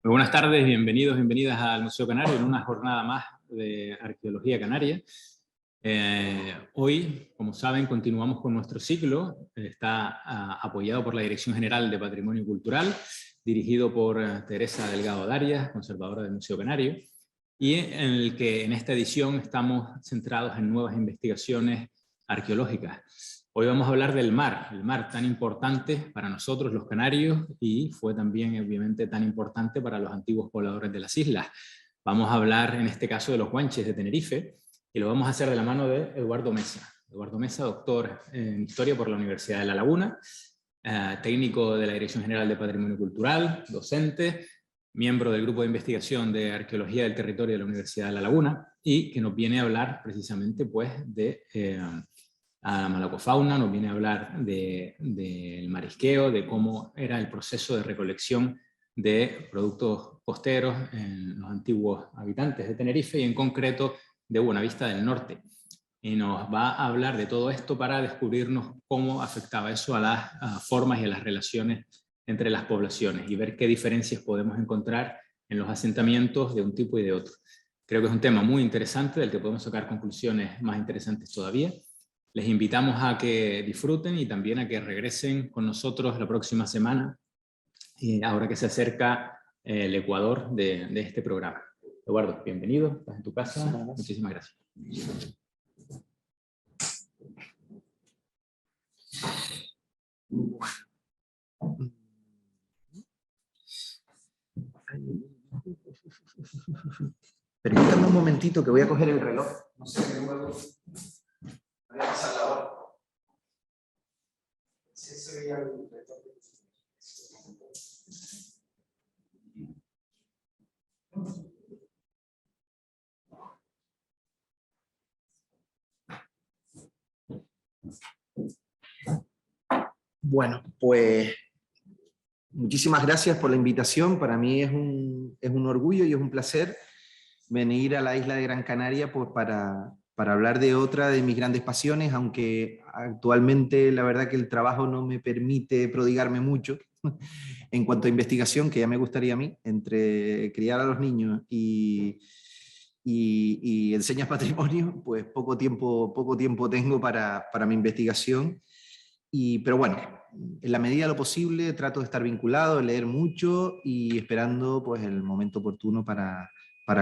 Muy buenas tardes, bienvenidos, bienvenidas al Museo Canario en una jornada más de Arqueología Canaria. Hoy, como saben, continuamos con nuestro ciclo. Está apoyado por la Dirección General de Patrimonio Cultural, dirigido por Teresa Delgado Darias, conservadora del Museo Canario, y en el que en esta edición estamos centrados en nuevas investigaciones arqueológicas. Hoy vamos a hablar del mar, el mar tan importante para nosotros los canarios y fue también obviamente tan importante para los antiguos pobladores de las islas. Vamos a hablar en este caso de los guanches de Tenerife y lo vamos a hacer de la mano de Eduardo Mesa. Eduardo Mesa, doctor en Historia por la Universidad de La Laguna, técnico de la Dirección General de Patrimonio Cultural, docente, miembro del Grupo de Investigación de Arqueología del Territorio de la Universidad de La Laguna y que nos viene a hablar precisamente pues de a la malacofauna, nos viene a hablar del marisqueo, de cómo era el proceso de recolección de productos costeros en los antiguos habitantes de Tenerife y en concreto de Buenavista del Norte. Y nos va a hablar de todo esto para descubrirnos cómo afectaba eso a las formas y a las relaciones entre las poblaciones y ver qué diferencias podemos encontrar en los asentamientos de un tipo y de otro. Creo que es un tema muy interesante del que podemos sacar conclusiones más interesantes todavía. Les invitamos a que disfruten y también a que regresen con nosotros la próxima semana, ahora que se acerca el Ecuador de este programa. Eduardo, bienvenido, estás en tu casa. Muchísimas gracias. Permítanme un momentito que voy a coger el reloj. No sé qué luego voy a pasar la hora. Bueno, pues muchísimas gracias por la invitación. Para mí es un orgullo y es un placer venir a la isla de Gran Canaria pues, para hablar de otra de mis grandes pasiones, aunque actualmente la verdad que el trabajo no me permite prodigarme mucho en cuanto a investigación, que ya me gustaría a mí, entre criar a los niños y enseñas patrimonio, pues poco tiempo tengo para mi investigación. Pero bueno, en la medida de lo posible trato de estar vinculado, de leer mucho y esperando pues, el momento oportuno para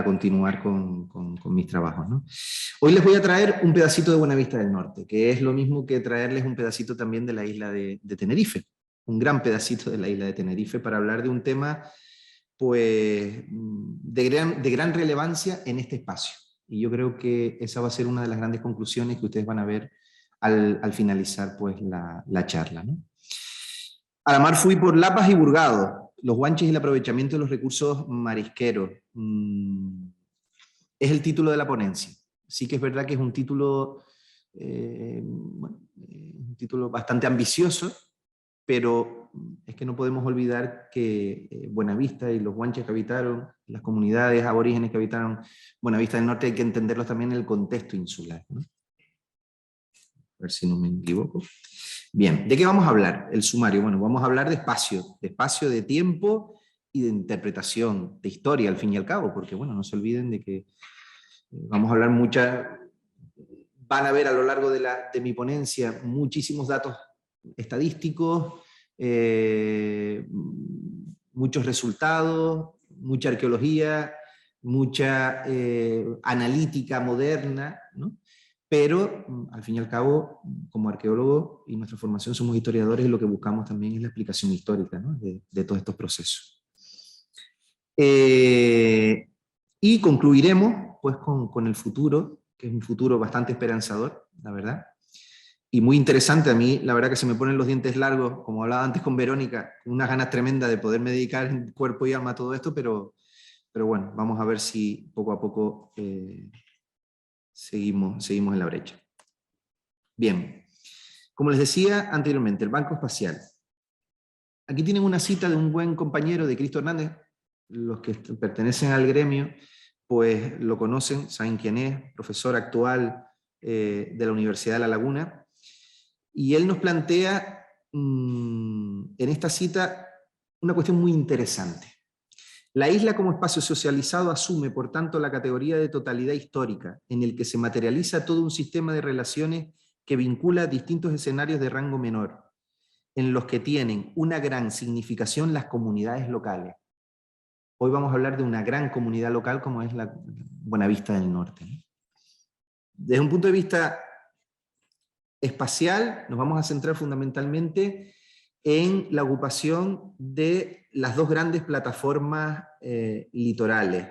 continuar con mis trabajos, ¿no? Hoy les voy a traer un pedacito de Buenavista del Norte, que es lo mismo que traerles un pedacito también de la isla de Tenerife, un gran pedacito de la isla de Tenerife para hablar de un tema pues, de gran relevancia en este espacio. Y yo creo que esa va a ser una de las grandes conclusiones que ustedes van a ver al finalizar pues, la charla, ¿no? A la mar fui por Lapas y Burgado, los guanches y el aprovechamiento de los recursos marisqueros. Es el título de la ponencia. Sí que es verdad que es un título, un título bastante ambicioso, pero es que no podemos olvidar que Buenavista y los guanches que habitaron, las comunidades aborígenes que habitaron Buenavista del Norte, hay que entenderlos también en el contexto insular, ¿no? A ver si no me equivoco. Bien, ¿de qué vamos a hablar? El sumario. Bueno, vamos a hablar de espacio, de tiempo y de interpretación, de historia al fin y al cabo, porque bueno, no se olviden de que vamos a hablar van a ver a lo largo de mi ponencia muchísimos datos estadísticos, muchos resultados, mucha arqueología, mucha analítica moderna, ¿no? Pero, al fin y al cabo, como arqueólogo y nuestra formación somos historiadores y lo que buscamos también es la explicación histórica, ¿no? de todos estos procesos. Y concluiremos pues, con el futuro, que es un futuro bastante esperanzador, la verdad, y muy interesante. A mí, la verdad que se me ponen los dientes largos, como hablaba antes con Verónica, unas ganas tremendas de poderme dedicar en cuerpo y alma a todo esto, pero bueno, vamos a ver si poco a poco seguimos en la brecha. Bien, como les decía anteriormente, el Banco Espacial. Aquí tienen una cita de un buen compañero de Cristo Hernández. Los que pertenecen al gremio, pues lo conocen, saben quién es, profesor actual de la Universidad de La Laguna. Y él nos plantea en esta cita una cuestión muy interesante. La isla como espacio socializado asume, por tanto, la categoría de totalidad histórica, en el que se materializa todo un sistema de relaciones que vincula distintos escenarios de rango menor, en los que tienen una gran significación las comunidades locales. Hoy vamos a hablar de una gran comunidad local como es la Buenavista del Norte. Desde un punto de vista espacial, nos vamos a centrar fundamentalmente en la ocupación de las dos grandes plataformas litorales.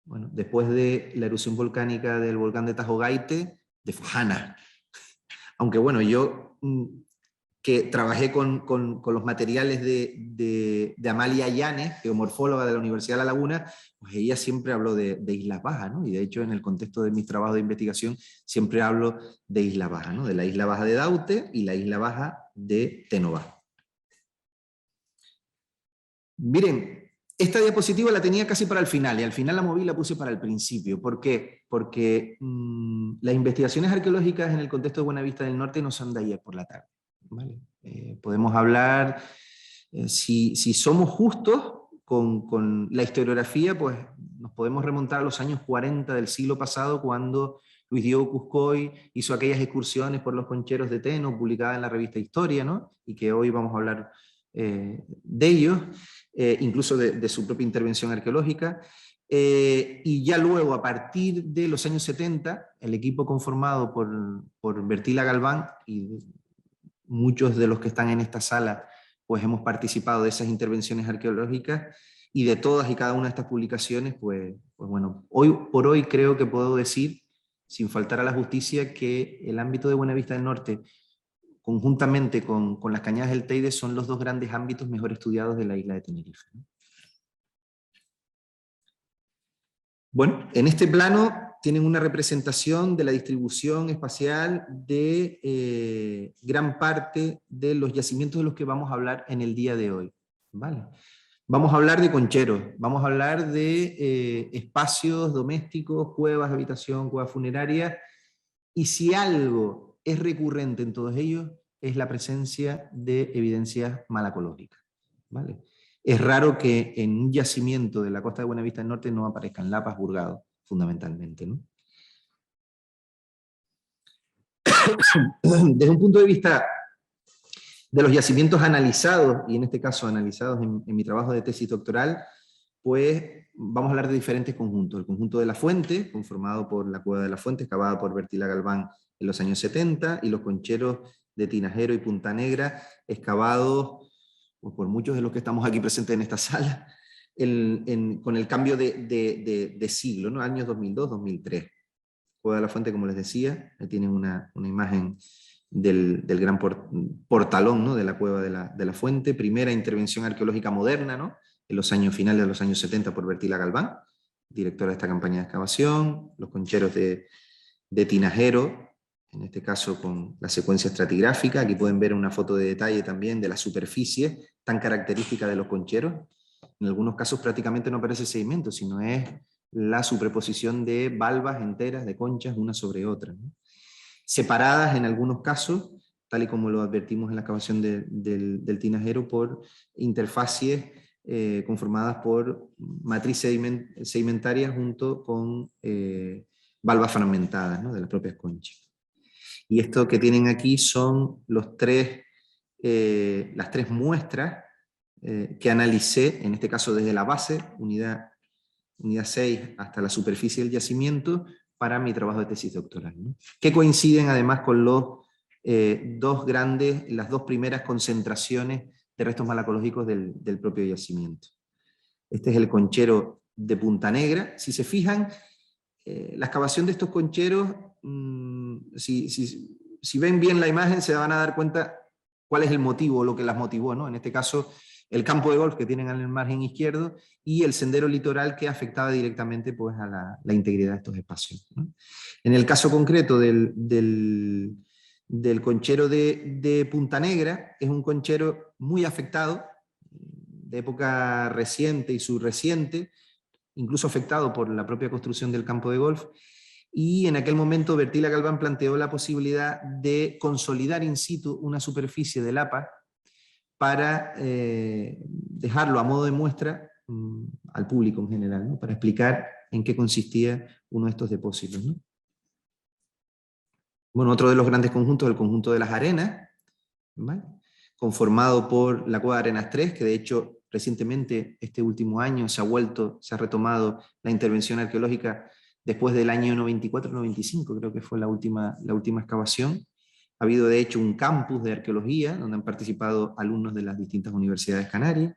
Bueno, después de la erupción volcánica del volcán de Tajogaite, de Fojana. Aunque bueno, yo que trabajé con los materiales de Amalia Llanes, geomorfóloga de la Universidad de La Laguna, pues ella siempre habló de Islas Bajas, ¿no? Y de hecho en el contexto de mis trabajos de investigación siempre hablo de Isla Baja, ¿no? De la Isla Baja de Daute y la Isla Baja de Tenova. Miren, esta diapositiva la tenía casi para el final, y al final la moví y la puse para el principio. ¿Por qué? Porque las investigaciones arqueológicas en el contexto de Buenavista del Norte no son de ayer por la tarde. ¿Vale? Podemos hablar, si somos justos con la historiografía, pues nos podemos remontar a los años 40 del siglo pasado, cuando Luis Diego Cuscoy hizo aquellas excursiones por los concheros de Teno, publicadas en la revista Historia, ¿no? Y que hoy vamos a hablar de ellos, incluso de su propia intervención arqueológica. Y ya luego, a partir de los años 70, el equipo conformado por Bertila Galván, y muchos de los que están en esta sala pues hemos participado de esas intervenciones arqueológicas, y de todas y cada una de estas publicaciones, pues bueno, hoy por hoy creo que puedo decir, sin faltar a la justicia, que el ámbito de Buenavista del Norte, conjuntamente con las Cañadas del Teide, son los dos grandes ámbitos mejor estudiados de la isla de Tenerife. Bueno, en este plano tienen una representación de la distribución espacial de gran parte de los yacimientos de los que vamos a hablar en el día de hoy. ¿Vale? Vamos a hablar de concheros, vamos a hablar de espacios domésticos, cuevas de habitación, cuevas funerarias, y si algo es recurrente en todos ellos, es la presencia de evidencias malacológicas. ¿Vale? Es raro que en un yacimiento de la costa de Buenavista del Norte no aparezcan lapas, burgados, fundamentalmente, ¿no? Desde un punto de vista de los yacimientos analizados, y en este caso analizados en mi trabajo de tesis doctoral, pues vamos a hablar de diferentes conjuntos. El conjunto de La Fuente, conformado por la Cueva de La Fuente, excavada por Bertila Galván en los años 70, y los concheros de Tinajero y Punta Negra, excavados por muchos de los que estamos aquí presentes en esta sala, con el cambio de siglo, ¿no? Años 2002-2003. Cueva de La Fuente, como les decía, tienen una imagen del gran portalón, ¿no? De la Cueva de la Fuente, primera intervención arqueológica moderna, ¿no? En los años finales de los años 70 por Bertila Galván, directora de esta campaña de excavación. Los concheros de Tinajero, en este caso con la secuencia estratigráfica. Aquí pueden ver una foto de detalle también de la superficie tan característica de los concheros. En algunos casos prácticamente no aparece sedimento, sino es la superposición de valvas enteras, de conchas, una sobre otra, ¿no? Separadas en algunos casos, tal y como lo advertimos en la excavación del Tinajero, por interfacies conformadas por matriz sedimentaria junto con valvas fragmentadas, ¿no? De las propias conchas. Y esto que tienen aquí son las tres muestras que analicé, en este caso desde la base, unidad 6, hasta la superficie del yacimiento, para mi trabajo de tesis doctoral, ¿no? Que coinciden además con las dos primeras concentraciones de restos malacológicos del propio yacimiento. Este es el conchero de Punta Negra. Si se fijan, la excavación de estos concheros, si ven bien la imagen, se van a dar cuenta cuál es el motivo, lo que las motivó, ¿no? En este caso, el campo de golf que tienen en el margen izquierdo y el sendero litoral que afectaba directamente, pues, a la integridad de estos espacios, ¿no? En el caso concreto del conchero de Punta Negra, es un conchero muy afectado, de época reciente y subreciente, incluso afectado por la propia construcción del campo de golf, y en aquel momento Bertila Galván planteó la posibilidad de consolidar in situ una superficie de lapa para dejarlo a modo de muestra al público en general, ¿no? Para explicar en qué consistía uno de estos depósitos, ¿no? Bueno, otro de los grandes conjuntos, el conjunto de las arenas, ¿vale? Conformado por la cueva de Arenas 3, que de hecho recientemente, este último año, se ha retomado la intervención arqueológica después del año 94-95, creo que fue la última excavación. Ha habido de hecho un campus de arqueología, donde han participado alumnos de las distintas universidades canarias.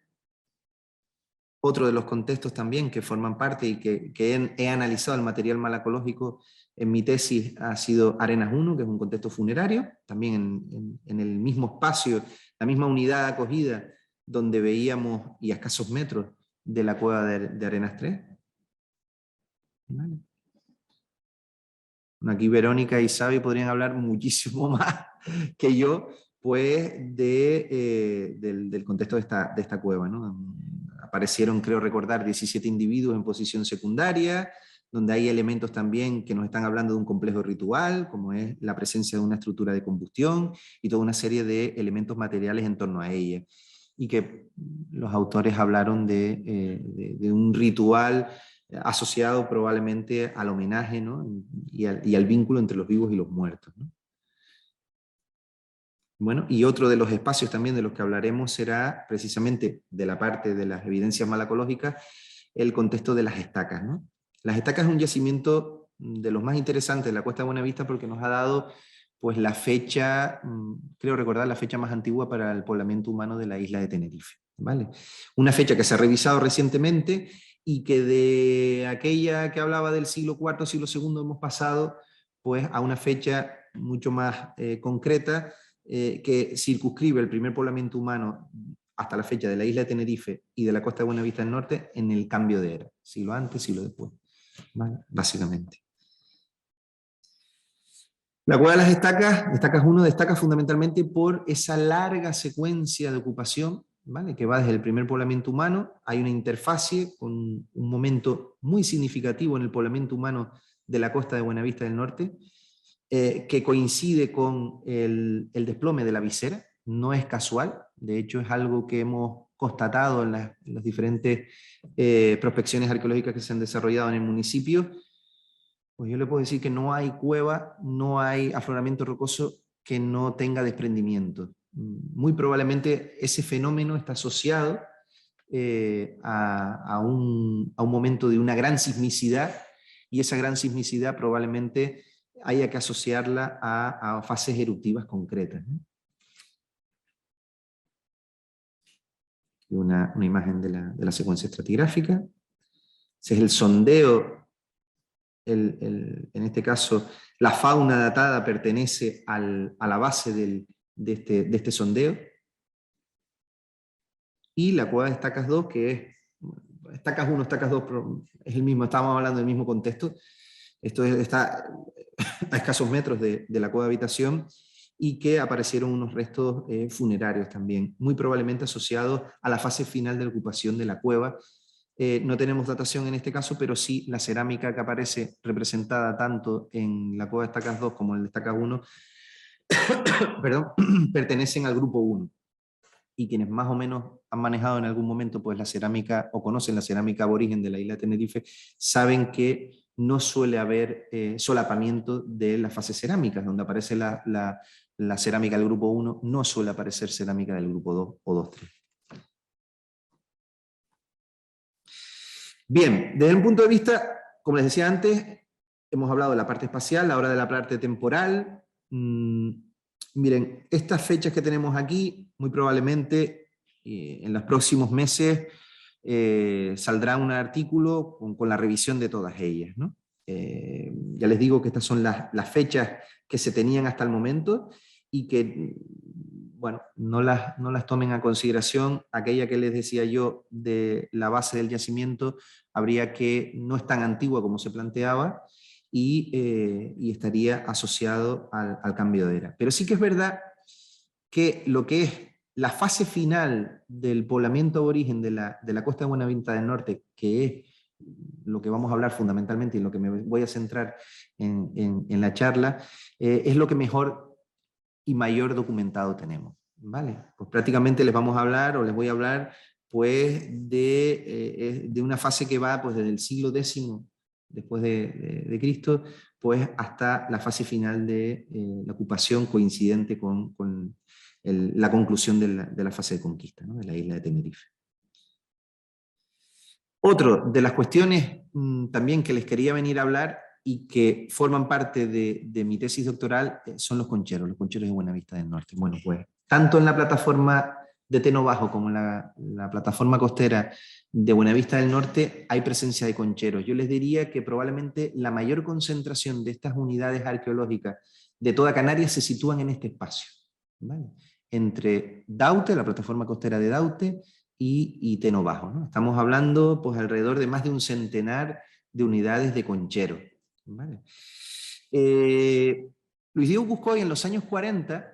Otro de los contextos también que forman parte y que he analizado el material malacológico en mi tesis ha sido Arenas 1, que es un contexto funerario, también en el mismo espacio, la misma unidad de acogida donde veíamos, y a escasos metros, de la cueva de Arenas 3. ¿Vale? Aquí Verónica y Xavi podrían hablar muchísimo más que yo, pues, del contexto de esta cueva, ¿no? Aparecieron, creo recordar, 17 individuos en posición secundaria, donde hay elementos también que nos están hablando de un complejo ritual, como es la presencia de una estructura de combustión y toda una serie de elementos materiales en torno a ella. Y que los autores hablaron de un ritual asociado probablemente al homenaje, ¿no? y al vínculo entre los vivos y los muertos, ¿no? Bueno, y otro de los espacios también de los que hablaremos será precisamente de la parte de las evidencias malacológicas, el contexto de las estacas, ¿no? Las estacas es un yacimiento de los más interesantes de la Cuesta de Buenavista porque nos ha dado pues, la fecha, creo recordar, la fecha más antigua para el poblamiento humano de la isla de Tenerife, ¿vale? Una fecha que se ha revisado recientemente y que de aquella que hablaba del siglo IV, siglo II, hemos pasado pues, a una fecha mucho más concreta, que circunscribe el primer poblamiento humano hasta la fecha de la isla de Tenerife y de la costa de Buenavista del Norte en el cambio de era, siglo antes, siglo después, ¿vale? Básicamente. La cueva de las estacas 1 destaca fundamentalmente por esa larga secuencia de ocupación, ¿vale? Que va desde el primer poblamiento humano, hay una interfase con un momento muy significativo en el poblamiento humano de la costa de Buenavista del Norte, que coincide con el desplome de la visera, no es casual, de hecho es algo que hemos constatado en las diferentes prospecciones arqueológicas que se han desarrollado en el municipio. Pues yo le puedo decir que no hay cueva, no hay afloramiento rocoso que no tenga desprendimiento. Muy probablemente ese fenómeno está asociado a un momento de una gran sismicidad, y esa gran sismicidad probablemente haya que asociarla a fases eruptivas concretas, ¿no? Una imagen de la secuencia estratigráfica. Ese es el sondeo. En este caso, la fauna datada pertenece a la base de este sondeo. Y la cueva de Estacas 2, que es Estacas 1, Estacas 2, es el mismo, estábamos hablando del mismo contexto. Esto está a escasos metros de la cueva de habitación, y que aparecieron unos restos funerarios también, muy probablemente asociados a la fase final de la ocupación de la cueva. No tenemos datación en este caso, pero sí la cerámica que aparece representada tanto en la cueva de Estacas 2 como en el Estacas 1 perdón, pertenecen al grupo 1. Y quienes más o menos han manejado en algún momento pues, la cerámica, o conocen la cerámica aborigen de la isla de Tenerife, saben que no suele haber solapamiento de las fases cerámicas. Donde aparece la cerámica del grupo 1, no suele aparecer cerámica del grupo 2 o 2-3. Bien, desde un punto de vista, como les decía antes, hemos hablado de la parte espacial, ahora de la parte temporal. Miren, estas fechas que tenemos aquí, muy probablemente en los próximos meses saldrá un artículo con la revisión de todas ellas, ¿no? Ya les digo que estas son las fechas que se tenían hasta el momento, y que, bueno, no las tomen a consideración. Aquella que les decía yo de la base del yacimiento, habría que, no es tan antigua como se planteaba, y estaría asociado al cambio de era. Pero sí que es verdad que lo que es la fase final del poblamiento aborigen de la costa de Buenavista del Norte, que es lo que vamos a hablar fundamentalmente y en lo que me voy a centrar en la charla, es lo que mejor y mayor documentado tenemos, ¿vale? Pues prácticamente les vamos a hablar, o les voy a hablar pues de una fase que va pues desde el siglo X después de Cristo, pues hasta la fase final de la ocupación, coincidente con la conclusión de la fase de conquista, ¿no?, de la isla de Tenerife. Otro de las cuestiones también que les quería venir a hablar y que forman parte de mi tesis doctoral son los concheros de Buenavista del Norte. Bueno, pues tanto en la plataforma de Teno Bajo como en la plataforma costera de Buenavista del Norte hay presencia de concheros. Yo les diría que probablemente la mayor concentración de estas unidades arqueológicas de toda Canarias se sitúan en este espacio, ¿vale?, entre Daute, la plataforma costera de Daute, y Teno Bajo, ¿no? Estamos hablando pues alrededor de más de un centenar de unidades de concheros, ¿vale? Luis Diego Cuscoy en los años 40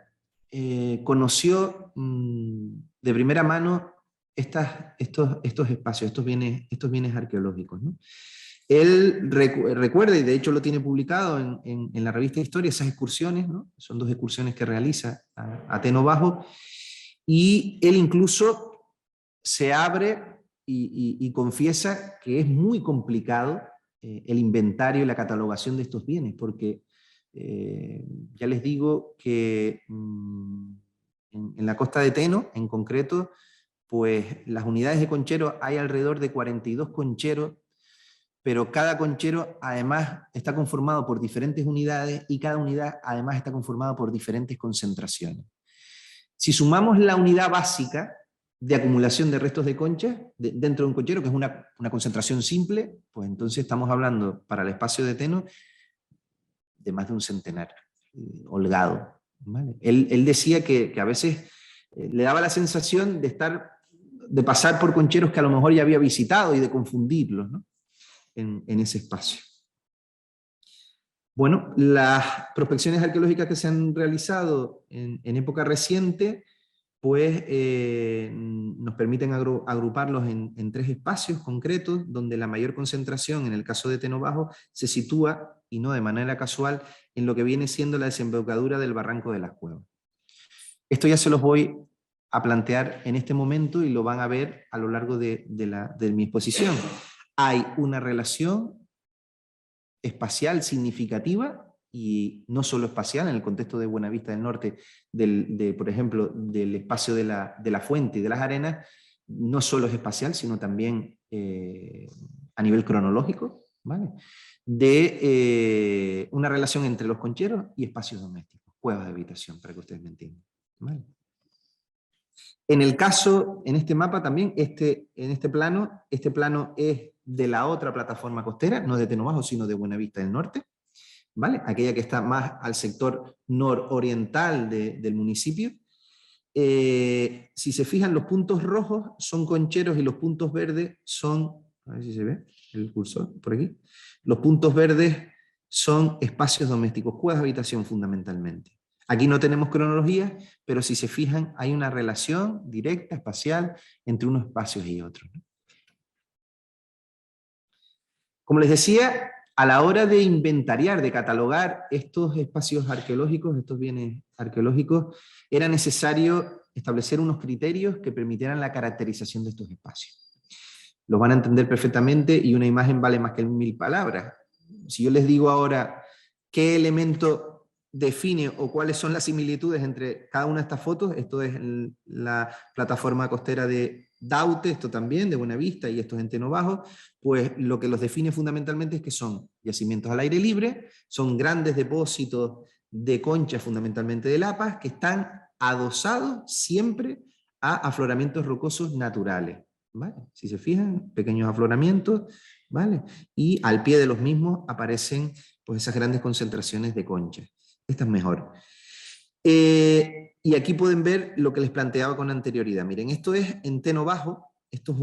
conoció de primera mano estos espacios, estos bienes arqueológicos, ¿no? Él recuerda, y de hecho lo tiene publicado en la revista Historia, esas excursiones, ¿no? Son 2 excursiones que realiza a Teno Bajo, y él incluso se abre y confiesa que es muy complicado el inventario y la catalogación de estos bienes, porque ya les digo que en la costa de Teno, en concreto, pues las unidades de concheros, hay alrededor de 42 concheros, pero cada conchero además está conformado por diferentes unidades y cada unidad además está conformada por diferentes concentraciones. Si sumamos la unidad básica de acumulación de restos de conchas dentro de un conchero, que es una concentración simple, pues entonces estamos hablando para el espacio de Teno de más de un centenar, holgado, ¿vale? Él decía que a veces le daba la sensación de pasar por concheros que a lo mejor ya había visitado y de confundirlos, ¿no?, en ese espacio. Bueno, las prospecciones arqueológicas que se han realizado en época reciente, pues nos permiten agruparlos en 3 espacios concretos, donde la mayor concentración, en el caso de Teno Bajo, se sitúa, y no de manera casual, en lo que viene siendo la desembocadura del Barranco de las Cuevas. Esto ya se los voy a plantear en este momento y lo van a ver a lo largo de mi exposición. Hay una relación espacial significativa, y no solo espacial, en el contexto de Buenavista del Norte, por ejemplo, del espacio de la fuente y de las arenas, no solo es espacial, sino también a nivel cronológico, ¿vale?, de una relación entre los concheros y espacios domésticos, cuevas de habitación, para que ustedes me entiendan, ¿vale? En el caso, en este mapa también, en este plano es de la otra plataforma costera, no de Teno Bajo, sino de Buenavista del Norte, ¿vale?, aquella que está más al sector nororiental del municipio. Si se fijan, los puntos rojos son concheros y los puntos verdes son, a ver si se ve el cursor por aquí, los puntos verdes son espacios domésticos, cuevas de habitación fundamentalmente. Aquí no tenemos cronología, pero si se fijan hay una relación directa, espacial, entre unos espacios y otros, ¿no? Como les decía, a la hora de inventariar, de catalogar estos espacios arqueológicos, estos bienes arqueológicos, era necesario establecer unos criterios que permitieran la caracterización de estos espacios. Los van a entender perfectamente y una imagen vale más que 1000 palabras. Si yo les digo ahora qué elemento define o cuáles son las similitudes entre cada una de estas fotos, esto es la plataforma costera de Daute, esto también, de Buenavista, y esto es en Teno Bajo, pues lo que los define fundamentalmente es que son yacimientos al aire libre, son grandes depósitos de conchas, fundamentalmente de lapas, que están adosados siempre a afloramientos rocosos naturales, ¿vale? Si se fijan, pequeños afloramientos, ¿vale? Y al pie de los mismos aparecen pues esas grandes concentraciones de conchas. Esta es mejor. Y aquí pueden ver lo que les planteaba con anterioridad. Miren, esto es en Teno Bajo, esto es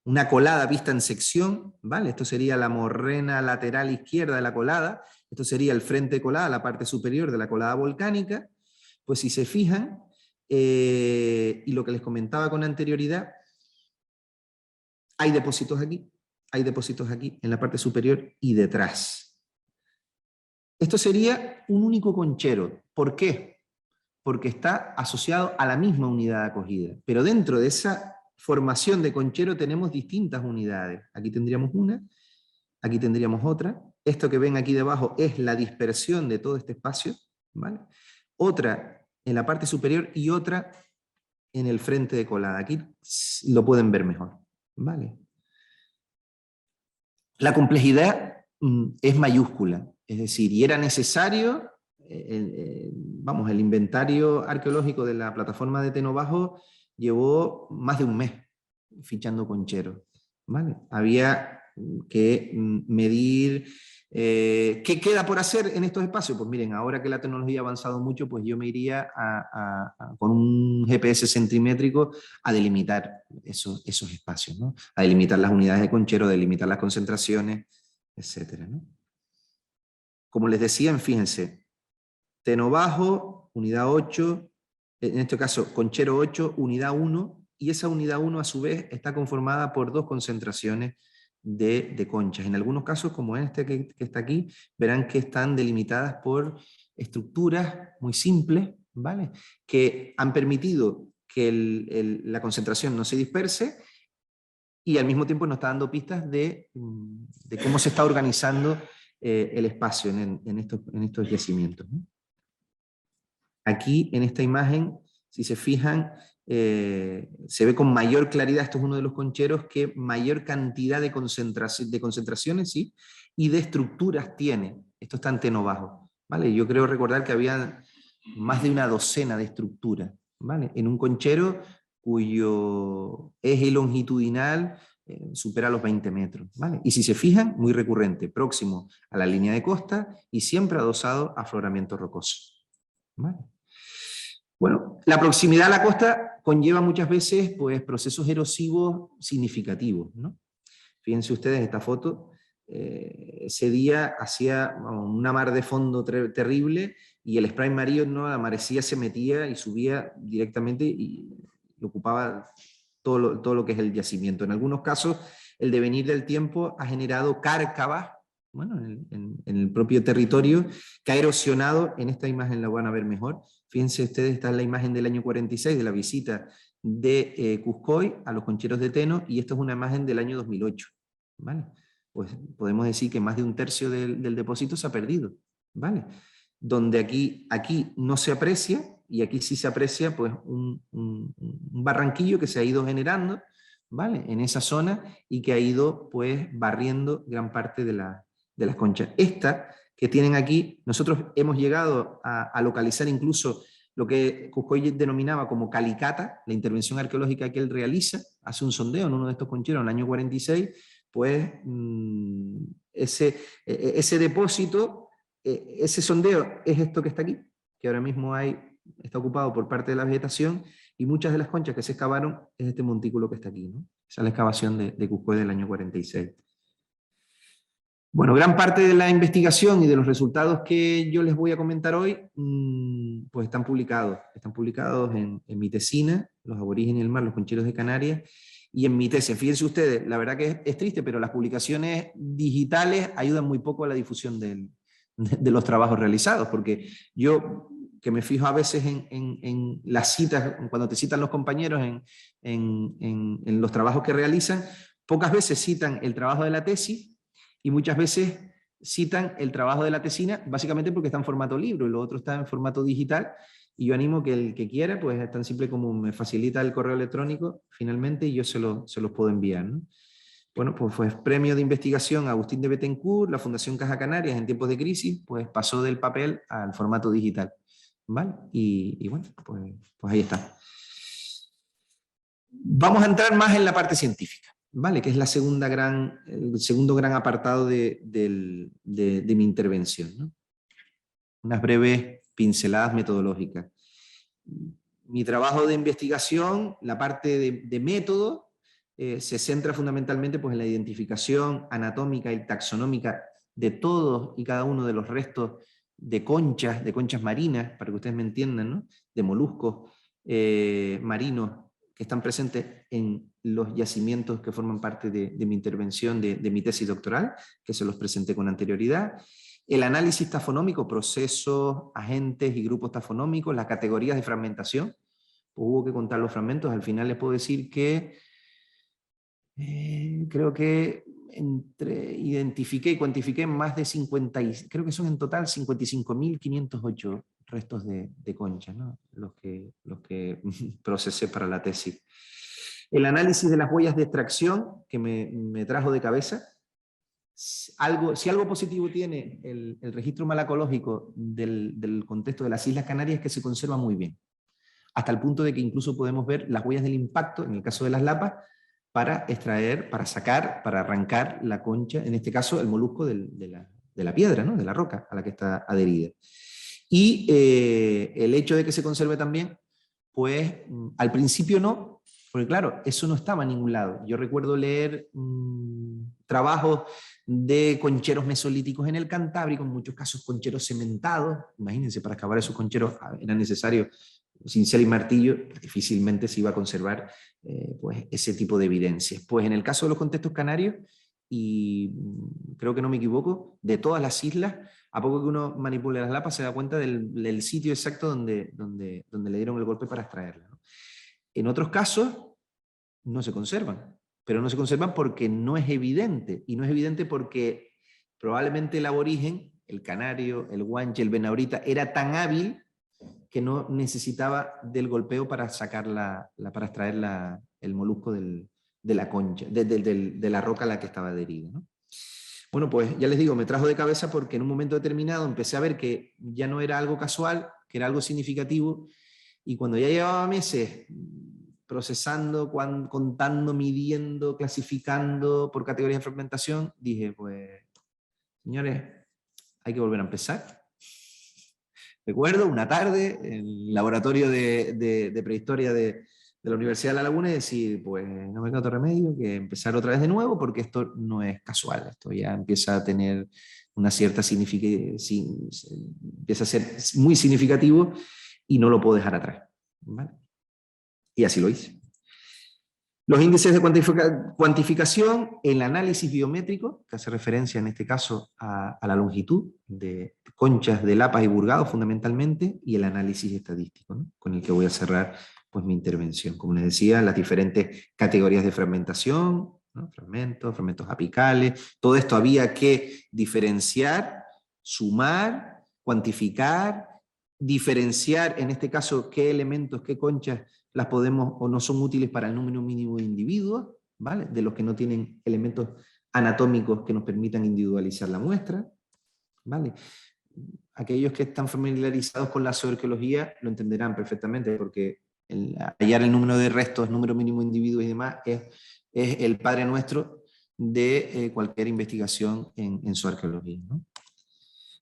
una colada vista en sección, ¿vale? Esto sería la morrena lateral izquierda de la colada, esto sería el frente de colada, la parte superior de la colada volcánica. Pues si se fijan, y lo que les comentaba con anterioridad, hay depósitos aquí en la parte superior y detrás. Esto sería un único conchero. ¿Por qué? Porque está asociado a la misma unidad de acogida. Pero dentro de esa formación de conchero tenemos distintas unidades. Aquí tendríamos una, aquí tendríamos otra. Esto que ven aquí debajo es la dispersión de todo este espacio, ¿vale? Otra en la parte superior y otra en el frente de colada. Aquí lo pueden ver mejor, ¿vale? La complejidad es mayúscula, es decir, y era necesario, vamos, el inventario arqueológico de la plataforma de Teno Bajo llevó más de un mes fichando concheros, ¿vale? Había que medir qué queda por hacer en estos espacios. Pues miren, ahora que la tecnología ha avanzado mucho, pues yo me iría con un GPS centimétrico a delimitar esos espacios, ¿no? A delimitar las unidades de conchero, delimitar las concentraciones, etcétera, ¿no? Como les decía, fíjense, Teno Bajo, unidad 8, en este caso conchero 8, unidad 1, y esa unidad 1 a su vez está conformada por 2 concentraciones de conchas. En algunos casos, como en este que está aquí, verán que están delimitadas por estructuras muy simples, ¿vale? Que han permitido que la concentración no se disperse y al mismo tiempo nos está dando pistas de cómo se está organizando el espacio en estos yacimientos, ¿no? Aquí en esta imagen, si se fijan, se ve con mayor claridad, esto es uno de los concheros que mayor cantidad de concentraciones, ¿sí? Y de estructuras tiene. Esto está en Teno Bajo, ¿vale? Yo creo recordar que había más de una docena de estructuras, ¿vale? En un conchero cuyo eje longitudinal supera los 20 metros, ¿vale? Y si se fijan, muy recurrente, próximo a la línea de costa y siempre adosado a afloramiento rocoso, ¿vale? Bueno, la proximidad a la costa conlleva muchas veces pues, procesos erosivos significativos, ¿no? Fíjense ustedes esta foto, ese día hacía una mar de fondo terrible y el spray marino, la marecía se metía y subía directamente y ocupaba todo lo que es el yacimiento. En algunos casos el devenir del tiempo ha generado cárcavas, bueno, en el propio territorio, que ha erosionado, en esta imagen la van a ver mejor. Fíjense ustedes, esta es la imagen del año 46, de la visita de Cuscoy a los concheros de Teno, y esto es una imagen del año 2008, ¿vale? Pues podemos decir que más de un tercio del depósito se ha perdido, ¿vale? Donde aquí no se aprecia, y aquí sí se aprecia pues un barranquillo que se ha ido generando, ¿vale? En esa zona, y que ha ido pues barriendo gran parte de las conchas. Esta que tienen aquí, nosotros hemos llegado a localizar incluso lo que Cuscoy denominaba como calicata, la intervención arqueológica que él realiza, hace un sondeo en uno de estos concheros en el año 46, pues ese depósito, ese sondeo es esto que está aquí, que ahora mismo está ocupado por parte de la vegetación, y muchas de las conchas que se excavaron es este montículo que está aquí, ¿no? Esa es la excavación de Cuscoy del año 46. Bueno, gran parte de la investigación y de los resultados que yo les voy a comentar hoy, pues están publicados en mi tesina, Los aborígenes del mar, los concheros de Canarias, y en mi tesis. Fíjense ustedes, la verdad que es triste, pero las publicaciones digitales ayudan muy poco a la difusión de los trabajos realizados, porque yo, que me fijo a veces en las citas, cuando te citan los compañeros en los trabajos que realizan, pocas veces citan el trabajo de la tesis, y muchas veces citan el trabajo de la tesina, básicamente porque está en formato libro, y lo otro está en formato digital, y yo animo que el que quiera, pues es tan simple como me facilita el correo electrónico, finalmente, y yo se los puedo enviar, ¿no? Bueno, pues fue premio de investigación Agustín de Bettencourt, la Fundación Caja Canarias en tiempos de crisis, pues pasó del papel al formato digital, ¿vale? Y bueno, pues ahí está. Vamos a entrar más en la parte científica, ¿vale? Que es el segundo gran apartado de mi intervención, ¿no? Unas breves pinceladas metodológicas. Mi trabajo de investigación, la parte de método, se centra fundamentalmente pues, en la identificación anatómica y taxonómica de todos y cada uno de los restos de conchas marinas, para que ustedes me entiendan, ¿no? De moluscos marinos que están presentes en los yacimientos que forman parte de mi intervención, de mi tesis doctoral, que se los presenté con anterioridad. El análisis tafonómico, procesos, agentes y grupos tafonómicos, las categorías de fragmentación, hubo que contar los fragmentos. Al final les puedo decir que creo que identifiqué y cuantifiqué más de 50, creo que son en total 55.508 restos de conchas, ¿no? los que procesé para la tesis. El análisis de las huellas de extracción que me trajo de cabeza, si algo positivo tiene el registro malacológico del contexto de las Islas Canarias, es que se conserva muy bien, hasta el punto de que incluso podemos ver las huellas del impacto, en el caso de las lapas, para extraer, para sacar, para arrancar la concha, en este caso el molusco de la piedra, ¿no? De la roca a la que está adherida. Y el hecho de que se conserve también, pues al principio no, porque claro, eso no estaba en ningún lado. Yo recuerdo leer trabajos de concheros mesolíticos en el Cantábrico, en muchos casos concheros cementados. Imagínense, para excavar esos concheros era necesario cincel y martillo, difícilmente se iba a conservar pues ese tipo de evidencias. Pues en el caso de los contextos canarios, y creo que no me equivoco, de todas las islas, a poco que uno manipule las lapas se da cuenta del sitio exacto donde le dieron el golpe para extraerla, ¿no? En otros casos no se conservan, pero no se conservan porque no es evidente, y no es evidente porque probablemente el aborigen, el canario, el guanche, el benaurita, era tan hábil que no necesitaba del golpeo para sacar para extraer el molusco de la concha, de la roca a la que estaba adherida, ¿no? Bueno, pues ya les digo, me trajo de cabeza porque en un momento determinado empecé a ver que ya no era algo casual, que era algo significativo, y cuando ya llevaba meses procesando, contando, midiendo, clasificando por categorías de fragmentación, dije, pues, señores, hay que volver a empezar. Recuerdo una tarde en el laboratorio de prehistoria de la Universidad de La Laguna y decir, pues no me queda otro remedio que empezar otra vez de nuevo, porque esto no es casual, esto ya empieza a tener una cierta empieza a ser muy significativo y no lo puedo dejar atrás, ¿vale? Y así lo hice. Los índices de cuantificación, el análisis biométrico, que hace referencia en este caso a la longitud de conchas de lapas y burgados fundamentalmente, y el análisis estadístico, ¿no? Con el que voy a cerrar pues, mi intervención. Como les decía, las diferentes categorías de fragmentación, ¿no? Fragmentos apicales, todo esto había que diferenciar, sumar, cuantificar, diferenciar, en este caso, qué elementos, qué conchas las podemos o no son útiles para el número mínimo de individuos, ¿vale? De los que no tienen elementos anatómicos que nos permitan individualizar la muestra, ¿vale? Aquellos que están familiarizados con la zooarqueología lo entenderán perfectamente, porque hallar el número de restos, número mínimo de individuos y demás es el padre nuestro de cualquier investigación en zooarqueología, ¿no?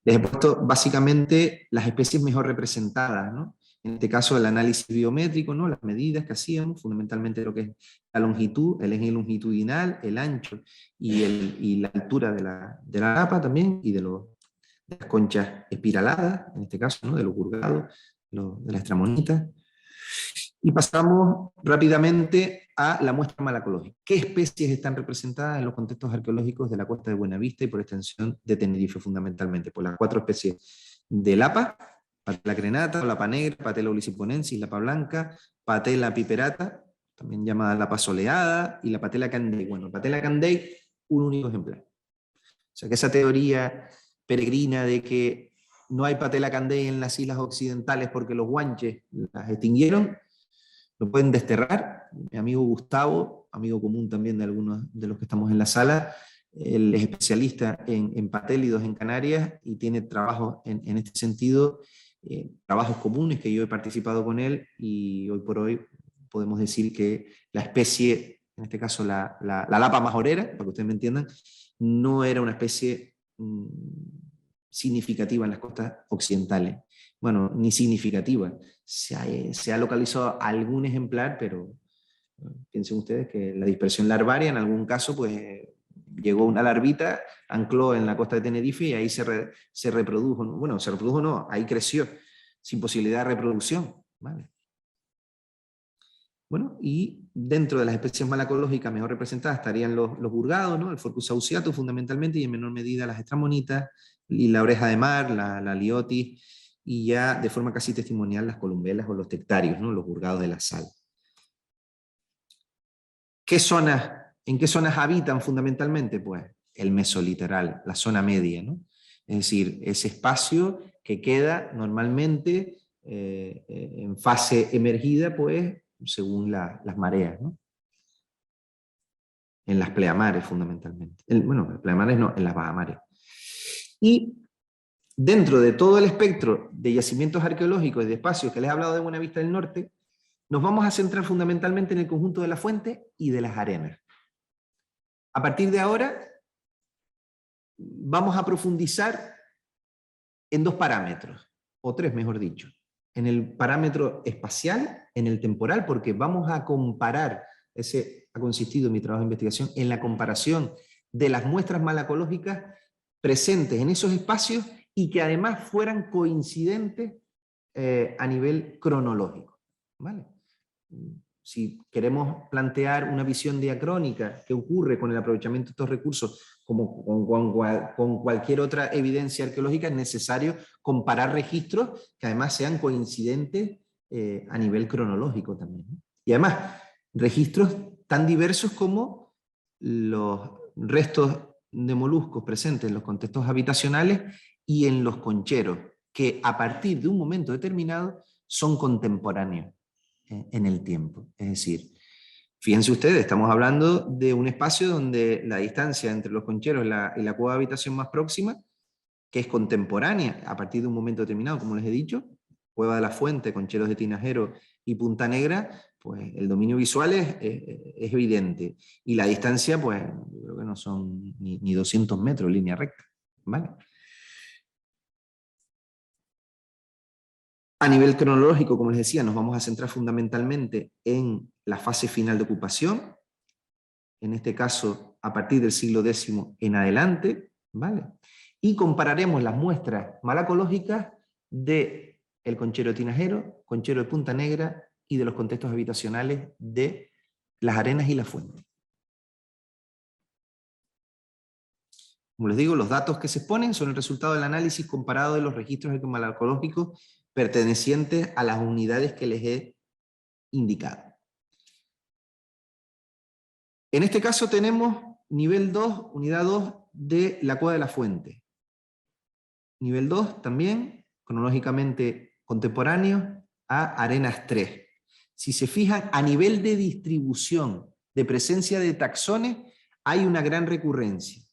Les he puesto básicamente las especies mejor representadas, ¿no? En este caso el análisis biométrico, ¿no? Las medidas que hacíamos, fundamentalmente lo que es la longitud, el eje longitudinal, el ancho y la altura de la lapa también, y de las conchas espiraladas, en este caso, ¿no? De los burgados, de las estramonitas. Y pasamos rápidamente a la muestra malacológica. ¿Qué especies están representadas en los contextos arqueológicos de la costa de Buenavista y por extensión de Tenerife fundamentalmente? Pues las 4 especies de lapa: Patela crenata, lapa negra, Patela uliciponensis, lapa blanca, Patela piperata, también llamada lapa soleada, y la Patela candei. Bueno, Patela candei, un único ejemplar. O sea que esa teoría peregrina de que no hay Patela candei en las islas occidentales porque los guanches las extinguieron, lo pueden desterrar. Mi amigo Gustavo, amigo común también de algunos de los que estamos en la sala, él es especialista en patélidos en Canarias y tiene trabajos en este sentido, trabajos comunes que yo he participado con él, y hoy por hoy podemos decir que la especie, en este caso la lapa majorera, para que ustedes me entiendan, no era una especie significativa en las costas occidentales. Bueno, ni significativa. Se ha localizado algún ejemplar, pero piensen ustedes que la dispersión larvaria en algún caso pues llegó una larvita, ancló en la costa de Tenerife y ahí se reprodujo. Bueno, se reprodujo no, ahí creció, sin posibilidad de reproducción, ¿vale? Bueno, y dentro de las especies malacológicas mejor representadas estarían los burgados, ¿no? El Forcus auciatus fundamentalmente, y en menor medida las estramonitas, y la oreja de mar, la liotis y ya de forma casi testimonial las columbelas o los tectarios, ¿no? Los burgados de la sal. ¿En qué zonas habitan fundamentalmente? Pues el mesolitoral, la zona media, ¿no? Es decir, ese espacio que queda normalmente en fase emergida, pues, según las mareas, ¿no? En las pleamares fundamentalmente. Bueno, en las pleamares no, en las bajamares. Y dentro de todo el espectro de yacimientos arqueológicos y de espacios que les he hablado de Buenavista del Norte, nos vamos a centrar fundamentalmente en el conjunto de la fuente y de las arenas. A partir de ahora, vamos a profundizar en dos parámetros, o tres mejor dicho. En el parámetro espacial, en el temporal, porque vamos a comparar, ese ha consistido mi trabajo de investigación, en la comparación de las muestras malacológicas presentes en esos espacios y que además fueran coincidentes a nivel cronológico. ¿Vale? Si queremos plantear una visión diacrónica que ocurre con el aprovechamiento de estos recursos como con cualquier otra evidencia arqueológica, es necesario comparar registros que además sean coincidentes a nivel cronológico también, ¿no? Y además, registros tan diversos como los restos de moluscos presentes en los contextos habitacionales y en los concheros, que a partir de un momento determinado son contemporáneos en el tiempo. Es decir, fíjense ustedes, estamos hablando de un espacio donde la distancia entre los concheros y la cueva de habitación más próxima, que es contemporánea a partir de un momento determinado, como les he dicho, Cueva de la Fuente, Concheros de Tinajero y Punta Negra, pues el dominio visual es evidente. Y la distancia, pues yo creo que no son ni 200 metros en línea recta, ¿vale? A nivel cronológico, como les decía, nos vamos a centrar fundamentalmente en la fase final de ocupación, en este caso a partir del siglo X en adelante, ¿vale? Y compararemos las muestras malacológicas del conchero de Tinajero, conchero de Punta Negra y de los contextos habitacionales de las arenas y la fuente. Como les digo, los datos que se exponen son el resultado del análisis comparado de los registros malacológicos pertenecientes a las unidades que les he indicado. En este caso tenemos nivel 2, unidad 2 de la Cueva de la Fuente. Nivel 2 también, cronológicamente contemporáneo, a Arenas 3. Si se fijan, a nivel de distribución, de presencia de taxones, hay una gran recurrencia,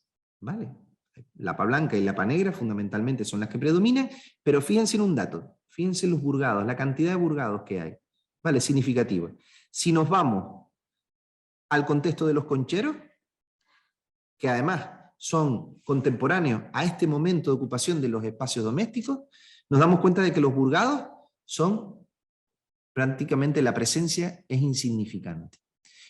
¿vale? La pa blanca y la pa negra fundamentalmente son las que predominan, pero fíjense en un dato, fíjense en los burgados, la cantidad de burgados que hay, ¿vale? Significativa. Si nos vamos al contexto de los concheros, que además son contemporáneos a este momento de ocupación de los espacios domésticos, nos damos cuenta de que los burgados son prácticamente, la presencia es insignificante.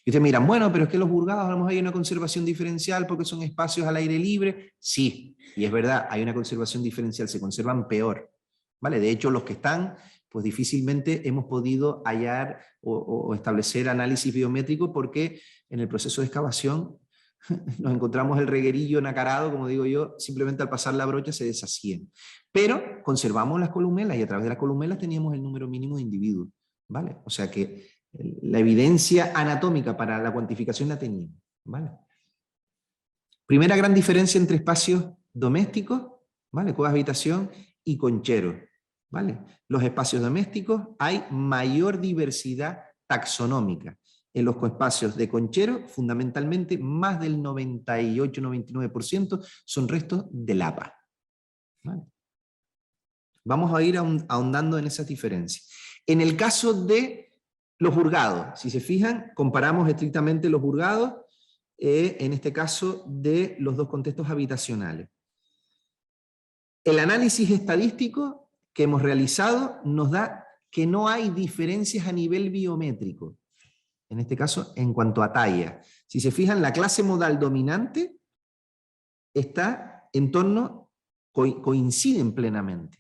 Y ustedes miran, bueno, pero es que los burgados a lo mejor hay una conservación diferencial porque son espacios al aire libre. Sí, y es verdad, hay una conservación diferencial, se conservan peor, ¿vale? De hecho, los que están, pues difícilmente hemos podido hallar o establecer análisis biométrico porque en el proceso de excavación nos encontramos el reguerillo nacarado, como digo yo, simplemente al pasar la brocha se deshacían. Pero conservamos las columelas y a través de las columelas teníamos el número mínimo de individuos, ¿vale? O sea que la evidencia anatómica para la cuantificación la teníamos, ¿vale? Primera gran diferencia entre espacios domésticos, ¿vale? Cuevas de habitación y concheros, ¿vale? Los espacios domésticos hay mayor diversidad taxonómica. En los espacios de conchero, fundamentalmente, más del 98-99% son restos de lapa. ¿Vale? Vamos a ir ahondando en esas diferencias. En el caso de los burgados, si se fijan, comparamos estrictamente los burgados, en este caso de los dos contextos habitacionales. El análisis estadístico que hemos realizado nos da que no hay diferencias a nivel biométrico. En este caso, en cuanto a talla. Si se fijan, la clase modal dominante está en torno, coinciden plenamente,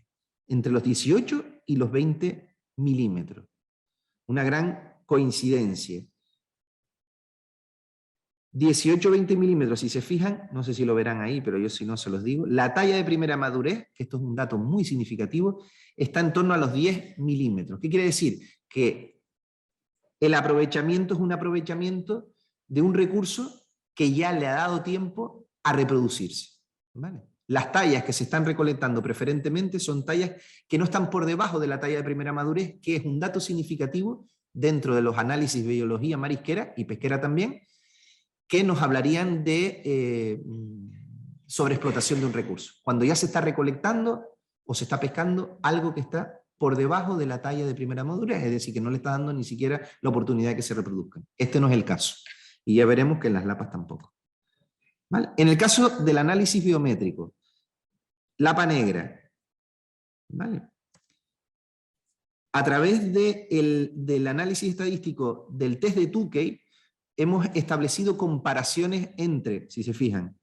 entre los 18 y los 20 milímetros. Una gran coincidencia. 18-20 milímetros, si se fijan, no sé si lo verán ahí, pero yo si no se los digo, la talla de primera madurez, que esto es un dato muy significativo, está en torno a los 10 milímetros. ¿Qué quiere decir? Que el aprovechamiento es un aprovechamiento de un recurso que ya le ha dado tiempo a reproducirse, ¿vale? Las tallas que se están recolectando preferentemente son tallas que no están por debajo de la talla de primera madurez, que es un dato significativo dentro de los análisis de biología marisquera y pesquera también, que nos hablarían de sobreexplotación de un recurso. Cuando ya se está recolectando o se está pescando algo que está por debajo de la talla de primera madurez, es decir, que no le está dando ni siquiera la oportunidad de que se reproduzcan. Este no es el caso. Y ya veremos que en las lapas tampoco. ¿Vale? En el caso del análisis biométrico, lapa negra, ¿vale? A través del análisis estadístico del test de Tukey, hemos establecido comparaciones entre, si se fijan,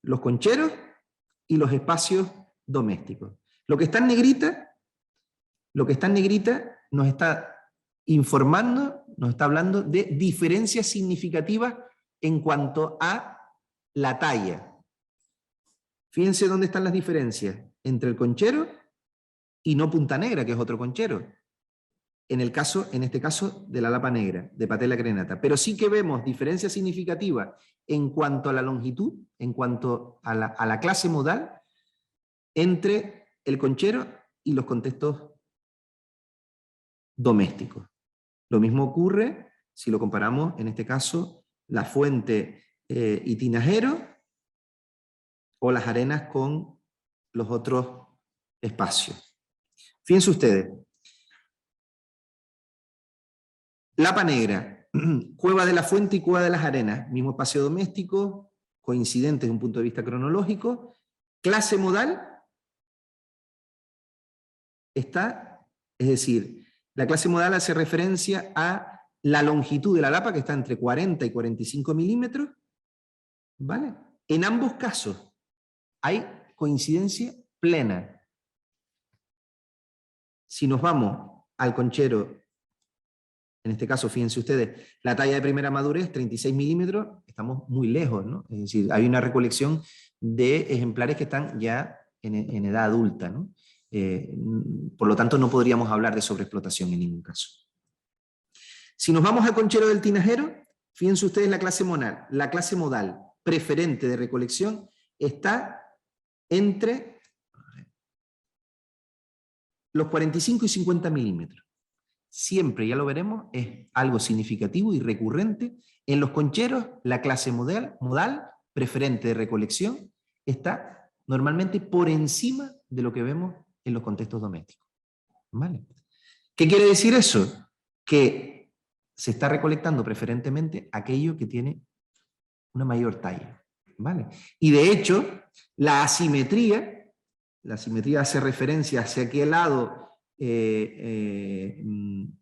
los concheros y los espacios domésticos. Lo que está en negrita nos está informando, nos está hablando de diferencias significativas en cuanto a la talla. Fíjense dónde están las diferencias entre el conchero y no punta negra, que es otro conchero. En este caso de la lapa negra, de Patella crenata. Pero sí que vemos diferencias significativas en cuanto a la longitud, en cuanto a la clase modal, entre el conchero y los contextos domésticos. Lo mismo ocurre si lo comparamos, en este caso, la fuente y tinajero, o las arenas con los otros espacios. Fíjense ustedes. Lapa negra, cueva de la fuente y cueva de las arenas, mismo espacio doméstico, coincidentes desde un punto de vista cronológico. Clase modal está, es decir, la clase modal hace referencia a la longitud de la lapa, que está entre 40 y 45 milímetros, ¿vale? En ambos casos hay coincidencia plena. Si nos vamos al conchero, en este caso, fíjense ustedes, la talla de primera madurez, 36 milímetros, estamos muy lejos, ¿no? Es decir, hay una recolección de ejemplares que están ya en edad adulta, ¿no? Por lo tanto, no podríamos hablar de sobreexplotación en ningún caso. Si nos vamos al conchero del tinajero, fíjense ustedes la clase modal preferente de recolección está entre los 45 y 50 milímetros. Siempre, ya lo veremos, es algo significativo y recurrente. En los concheros, la clase modal preferente de recolección está normalmente por encima de lo que vemos en los contextos domésticos. ¿Vale? ¿Qué quiere decir eso? Que se está recolectando preferentemente aquello que tiene una mayor talla. ¿Vale? Y de hecho, la asimetría hace referencia hacia qué lado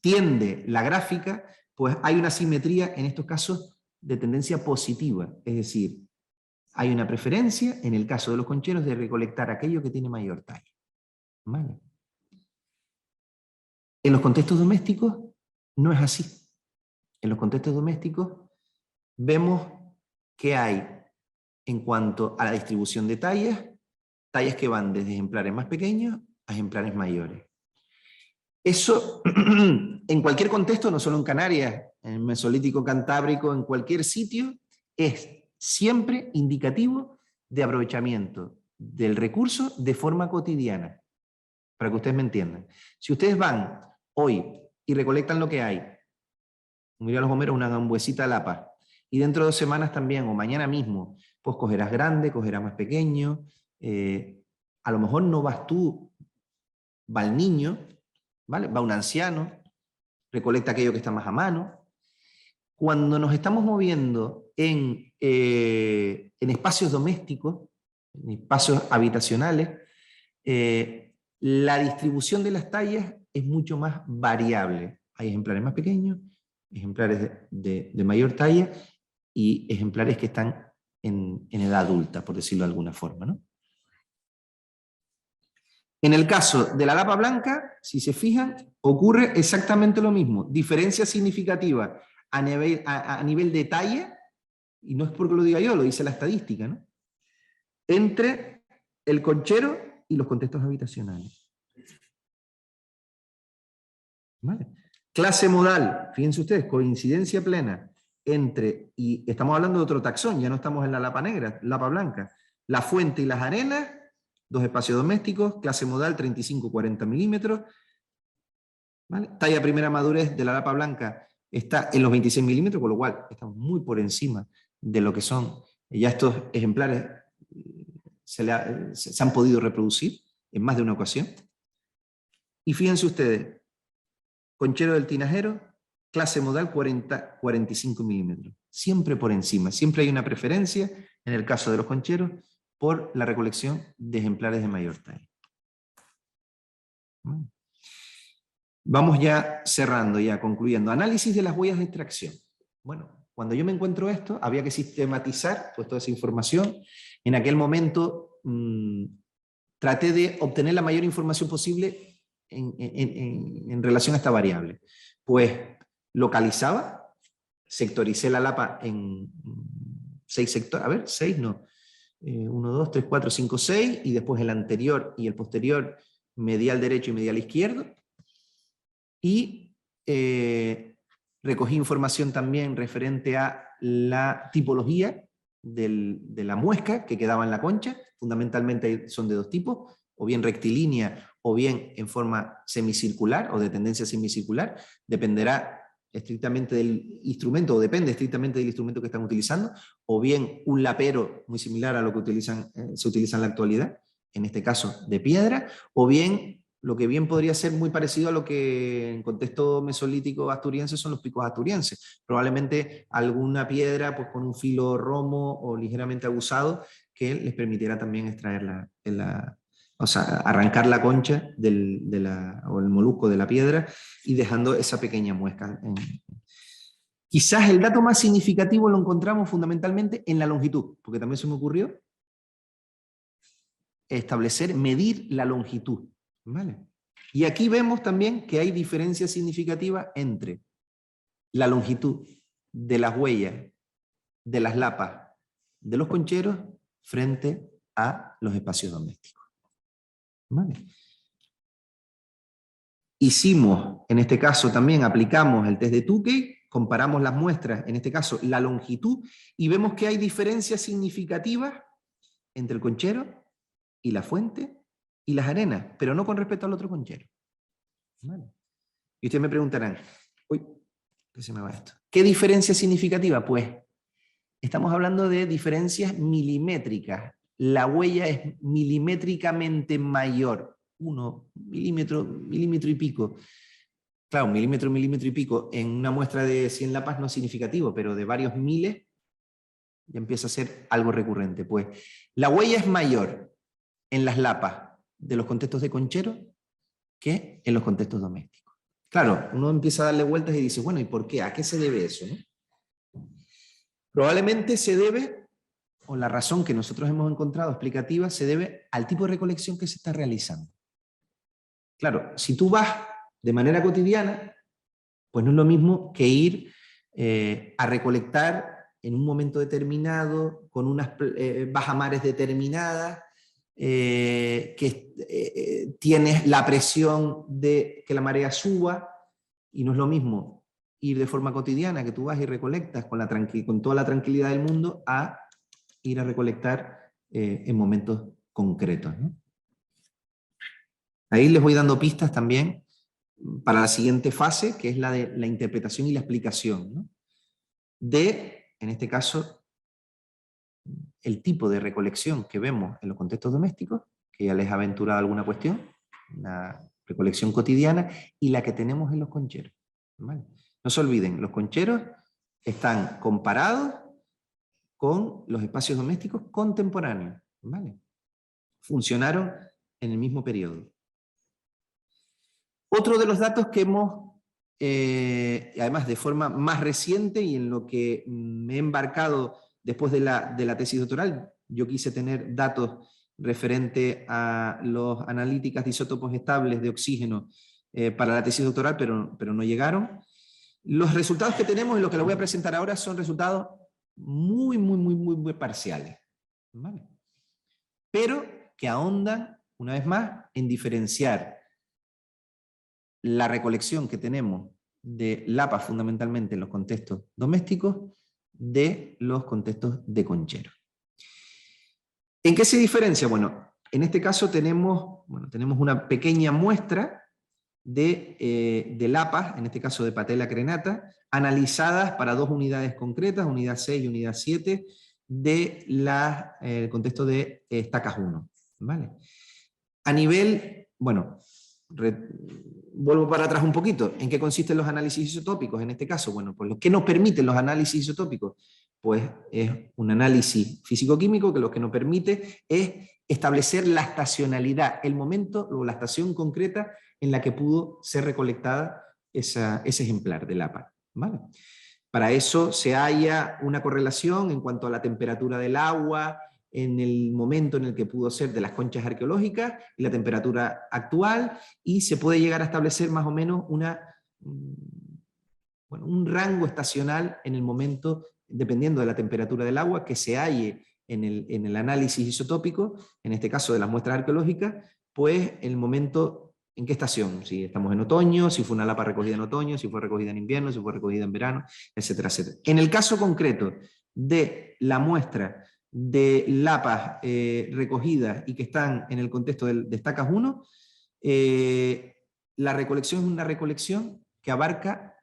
tiende la gráfica, pues hay una simetría en estos casos de tendencia positiva, es decir, hay una preferencia en el caso de los concheros de recolectar aquello que tiene mayor talla. ¿Vale? En los contextos domésticos no es así. En los contextos domésticos vemos que hay, en cuanto a la distribución de tallas que van desde ejemplares más pequeños a ejemplares mayores. Eso, en cualquier contexto, no solo en Canarias, en el Mesolítico Cantábrico, en cualquier sitio, es siempre indicativo de aprovechamiento del recurso de forma cotidiana, para que ustedes me entiendan. Si ustedes van hoy y recolectan lo que hay, como dirían los bomberos, una gambuesita de lapa, y dentro de 2 semanas también, o mañana mismo, pues cogerás grande, cogerás más pequeño, a lo mejor no vas tú, va el niño, ¿vale? Va un anciano, recolecta aquello que está más a mano. Cuando nos estamos moviendo en espacios domésticos, en espacios habitacionales, la distribución de las tallas es mucho más variable. Hay ejemplares más pequeños, ejemplares de mayor talla y ejemplares que están en edad adulta, por decirlo de alguna forma, ¿no? En el caso de la lapa blanca, si se fijan, ocurre exactamente lo mismo. Diferencia significativa a nivel de talla y no es porque lo diga yo, lo dice la estadística, ¿no? Entre el conchero y los contextos habitacionales. ¿Vale? Clase modal, fíjense ustedes, coincidencia plena entre, y estamos hablando de otro taxón, ya no estamos en la lapa negra, lapa blanca, la fuente y las arenas, 2 espacios domésticos, clase modal 35-40 milímetros, ¿vale? Talla primera madurez de la lapa blanca está en los 26 milímetros, con lo cual estamos muy por encima de lo que son, ya estos ejemplares se han podido reproducir en más de una ocasión. Y fíjense ustedes, conchero del tinajero, clase modal 40-45 milímetros. Siempre por encima, siempre hay una preferencia, en el caso de los concheros, por la recolección de ejemplares de mayor talla. Vamos ya cerrando, ya concluyendo. Análisis de las huellas de extracción. Bueno, cuando yo me encuentro esto, había que sistematizar pues, toda esa información. En aquel momento traté de obtener la mayor información posible en relación a esta variable. Pues localizaba, sectoricé la lapa en 6 sectores, a ver, 6 no, 1, 2, 3, 4, 5, 6, y después el anterior y el posterior, medial derecho y medial izquierdo, y recogí información también referente a la tipología de la muesca que quedaba en la concha. Fundamentalmente son de 2 tipos, o bien rectilínea o bien en forma semicircular o de tendencia semicircular, dependerá estrictamente del instrumento, o depende estrictamente del instrumento que están utilizando, o bien un lapero muy similar a lo que se utiliza en la actualidad, en este caso de piedra, o bien lo que bien podría ser muy parecido a lo que en contexto mesolítico asturiense son los picos asturienses, probablemente alguna piedra pues, con un filo romo o ligeramente abusado que les permitiera también extraer o sea, arrancar la concha o el molusco de la piedra y dejando esa pequeña muesca. Quizás el dato más significativo lo encontramos fundamentalmente en la longitud, porque también se me ocurrió medir la longitud. ¿Vale? Y aquí vemos también que hay diferencias significativas entre la longitud de las huellas de las lapas de los concheros frente a los espacios domésticos. ¿Vale? Hicimos, en este caso también aplicamos el test de Tukey, comparamos las muestras, en este caso la longitud, y vemos que hay diferencias significativas entre el conchero y la fuente y las arenas, pero no con respecto al otro conchero. ¿Vale? Y ustedes me preguntarán, uy, ¿qué se me va esto? ¿Qué diferencia significativa? Pues estamos hablando de diferencias milimétricas. La huella es milimétricamente mayor. 1 milímetro, milímetro y pico. Claro, milímetro y pico en una muestra de 100 lapas no es significativo, pero de varios miles ya empieza a ser algo recurrente. Pues la huella es mayor en las lapas de los contextos de conchero que en los contextos domésticos. Claro, uno empieza a darle vueltas y dice, bueno, ¿y por qué? ¿A qué se debe eso? ¿No? Probablemente se debe, o la razón que nosotros hemos encontrado explicativa, se debe al tipo de recolección que se está realizando. Claro, si tú vas de manera cotidiana, pues no es lo mismo que ir a recolectar en un momento determinado, con unas bajamares determinadas, que tienes la presión de que la marea suba, y no es lo mismo ir de forma cotidiana, que tú vas y recolectas con toda la tranquilidad del mundo, a ir a recolectar en momentos concretos, ¿no? Ahí les voy dando pistas también para la siguiente fase, que es la de la interpretación y la explicación, ¿no? En este caso, el tipo de recolección que vemos en los contextos domésticos, que ya les he aventurado alguna cuestión, la recolección cotidiana, y la que tenemos en los concheros. ¿Vale? No se olviden, los concheros están comparados con los espacios domésticos contemporáneos. ¿Vale? Funcionaron en el mismo periodo. Otro de los datos que hemos, además de forma más reciente y en lo que me he embarcado después de la tesis doctoral, yo quise tener datos referente a las analíticas de isótopos estables de oxígeno para la tesis doctoral, pero no llegaron. Los resultados que tenemos y lo que les voy a presentar ahora son resultados muy parciales, ¿vale? Pero que ahondan, una vez más, en diferenciar la recolección que tenemos de lapas fundamentalmente en los contextos domésticos de los contextos de concheros. ¿En qué se diferencia? Bueno, en este caso tenemos una pequeña muestra de lapas, en este caso de Patella crenata, analizadas para dos unidades concretas, unidad 6 y unidad 7, del contexto de estacas 1. ¿Vale? A nivel, bueno, vuelvo para atrás un poquito. ¿En qué consisten los análisis isotópicos? En este caso, bueno, pues ¿qué nos permiten los análisis isotópicos? Pues es un análisis físico-químico que lo que nos permite es establecer la estacionalidad, el momento o la estación concreta en la que pudo ser recolectada ese ejemplar de lapa. ¿Vale? Para eso se halla una correlación en cuanto a la temperatura del agua, en el momento en el que pudo ser de las conchas arqueológicas y la temperatura actual, y se puede llegar a establecer más o menos un rango estacional en el momento, dependiendo de la temperatura del agua, que se halle en el análisis isotópico, en este caso de las muestras arqueológicas, pues el momento en qué estación, si estamos en otoño, si fue una lapa recogida en otoño, si fue recogida en invierno, si fue recogida en verano, etcétera, etcétera. En el caso concreto de la muestra de lapas recogidas y que están en el contexto de estacas 1, la recolección es una recolección que abarca,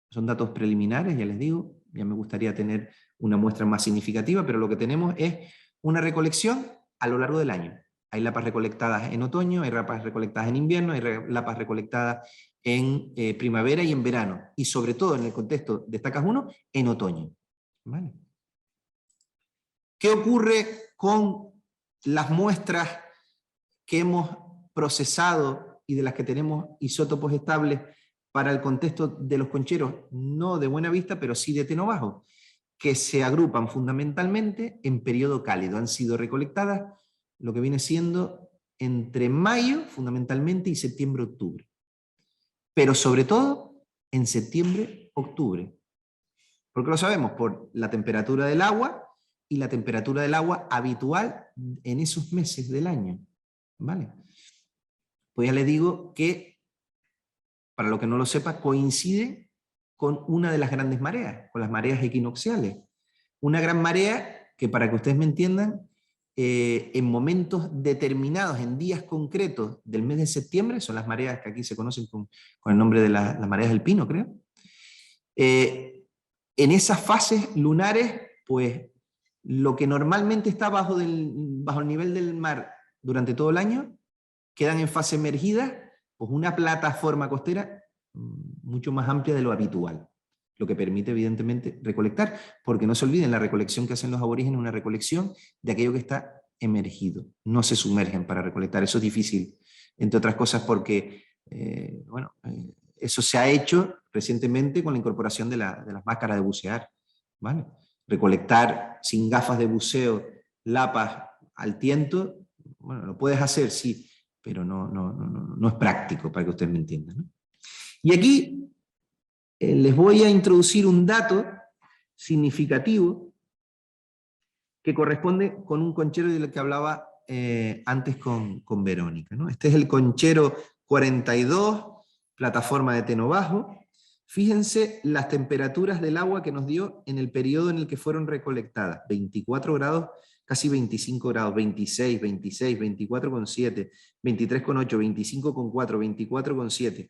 son datos preliminares, ya les digo, ya me gustaría tener una muestra más significativa, pero lo que tenemos es una recolección a lo largo del año. Hay lapas recolectadas en otoño, hay lapas recolectadas en invierno, hay lapas recolectadas en primavera y en verano, y sobre todo en el contexto de estacas 1, en otoño. ¿Vale? ¿Qué ocurre con las muestras que hemos procesado y de las que tenemos isótopos estables para el contexto de los concheros, no de Buenavista, pero sí de Teno Bajo, que se agrupan fundamentalmente en periodo cálido? Han sido recolectadas lo que viene siendo entre mayo, fundamentalmente, y septiembre-octubre. Pero sobre todo en septiembre-octubre. ¿Por qué lo sabemos? Por la temperatura del agua y la temperatura del agua habitual en esos meses del año. ¿Vale? Pues ya les digo que, para lo que no lo sepa, coincide con una de las grandes mareas, con las mareas equinocciales. Una gran marea que, para que ustedes me entiendan, en momentos determinados, en días concretos del mes de septiembre, son las mareas que aquí se conocen con el nombre de las mareas del Pino, creo. En esas fases lunares, pues lo que normalmente está bajo el nivel del mar durante todo el año, quedan en fase emergida, pues una plataforma costera mucho más amplia de lo habitual, lo que permite evidentemente recolectar, porque no se olviden, la recolección que hacen los aborígenes es una recolección de aquello que está emergido, no se sumergen para recolectar. Eso es difícil, entre otras cosas porque eso se ha hecho recientemente con la incorporación de las máscaras de bucear, ¿vale? Recolectar sin gafas de buceo lapas al tiento, bueno, lo puedes hacer, sí, pero no es práctico, para que ustedes me entiendan, ¿no? Y aquí les voy a introducir un dato significativo que corresponde con un conchero del que hablaba antes con Verónica, ¿no? Este es el conchero 42, plataforma de Teno Bajo. Fíjense las temperaturas del agua que nos dio en el periodo en el que fueron recolectadas. 24 grados, casi 25 grados, 26, 26, 24,7, 23,8, 25,4, 24,7.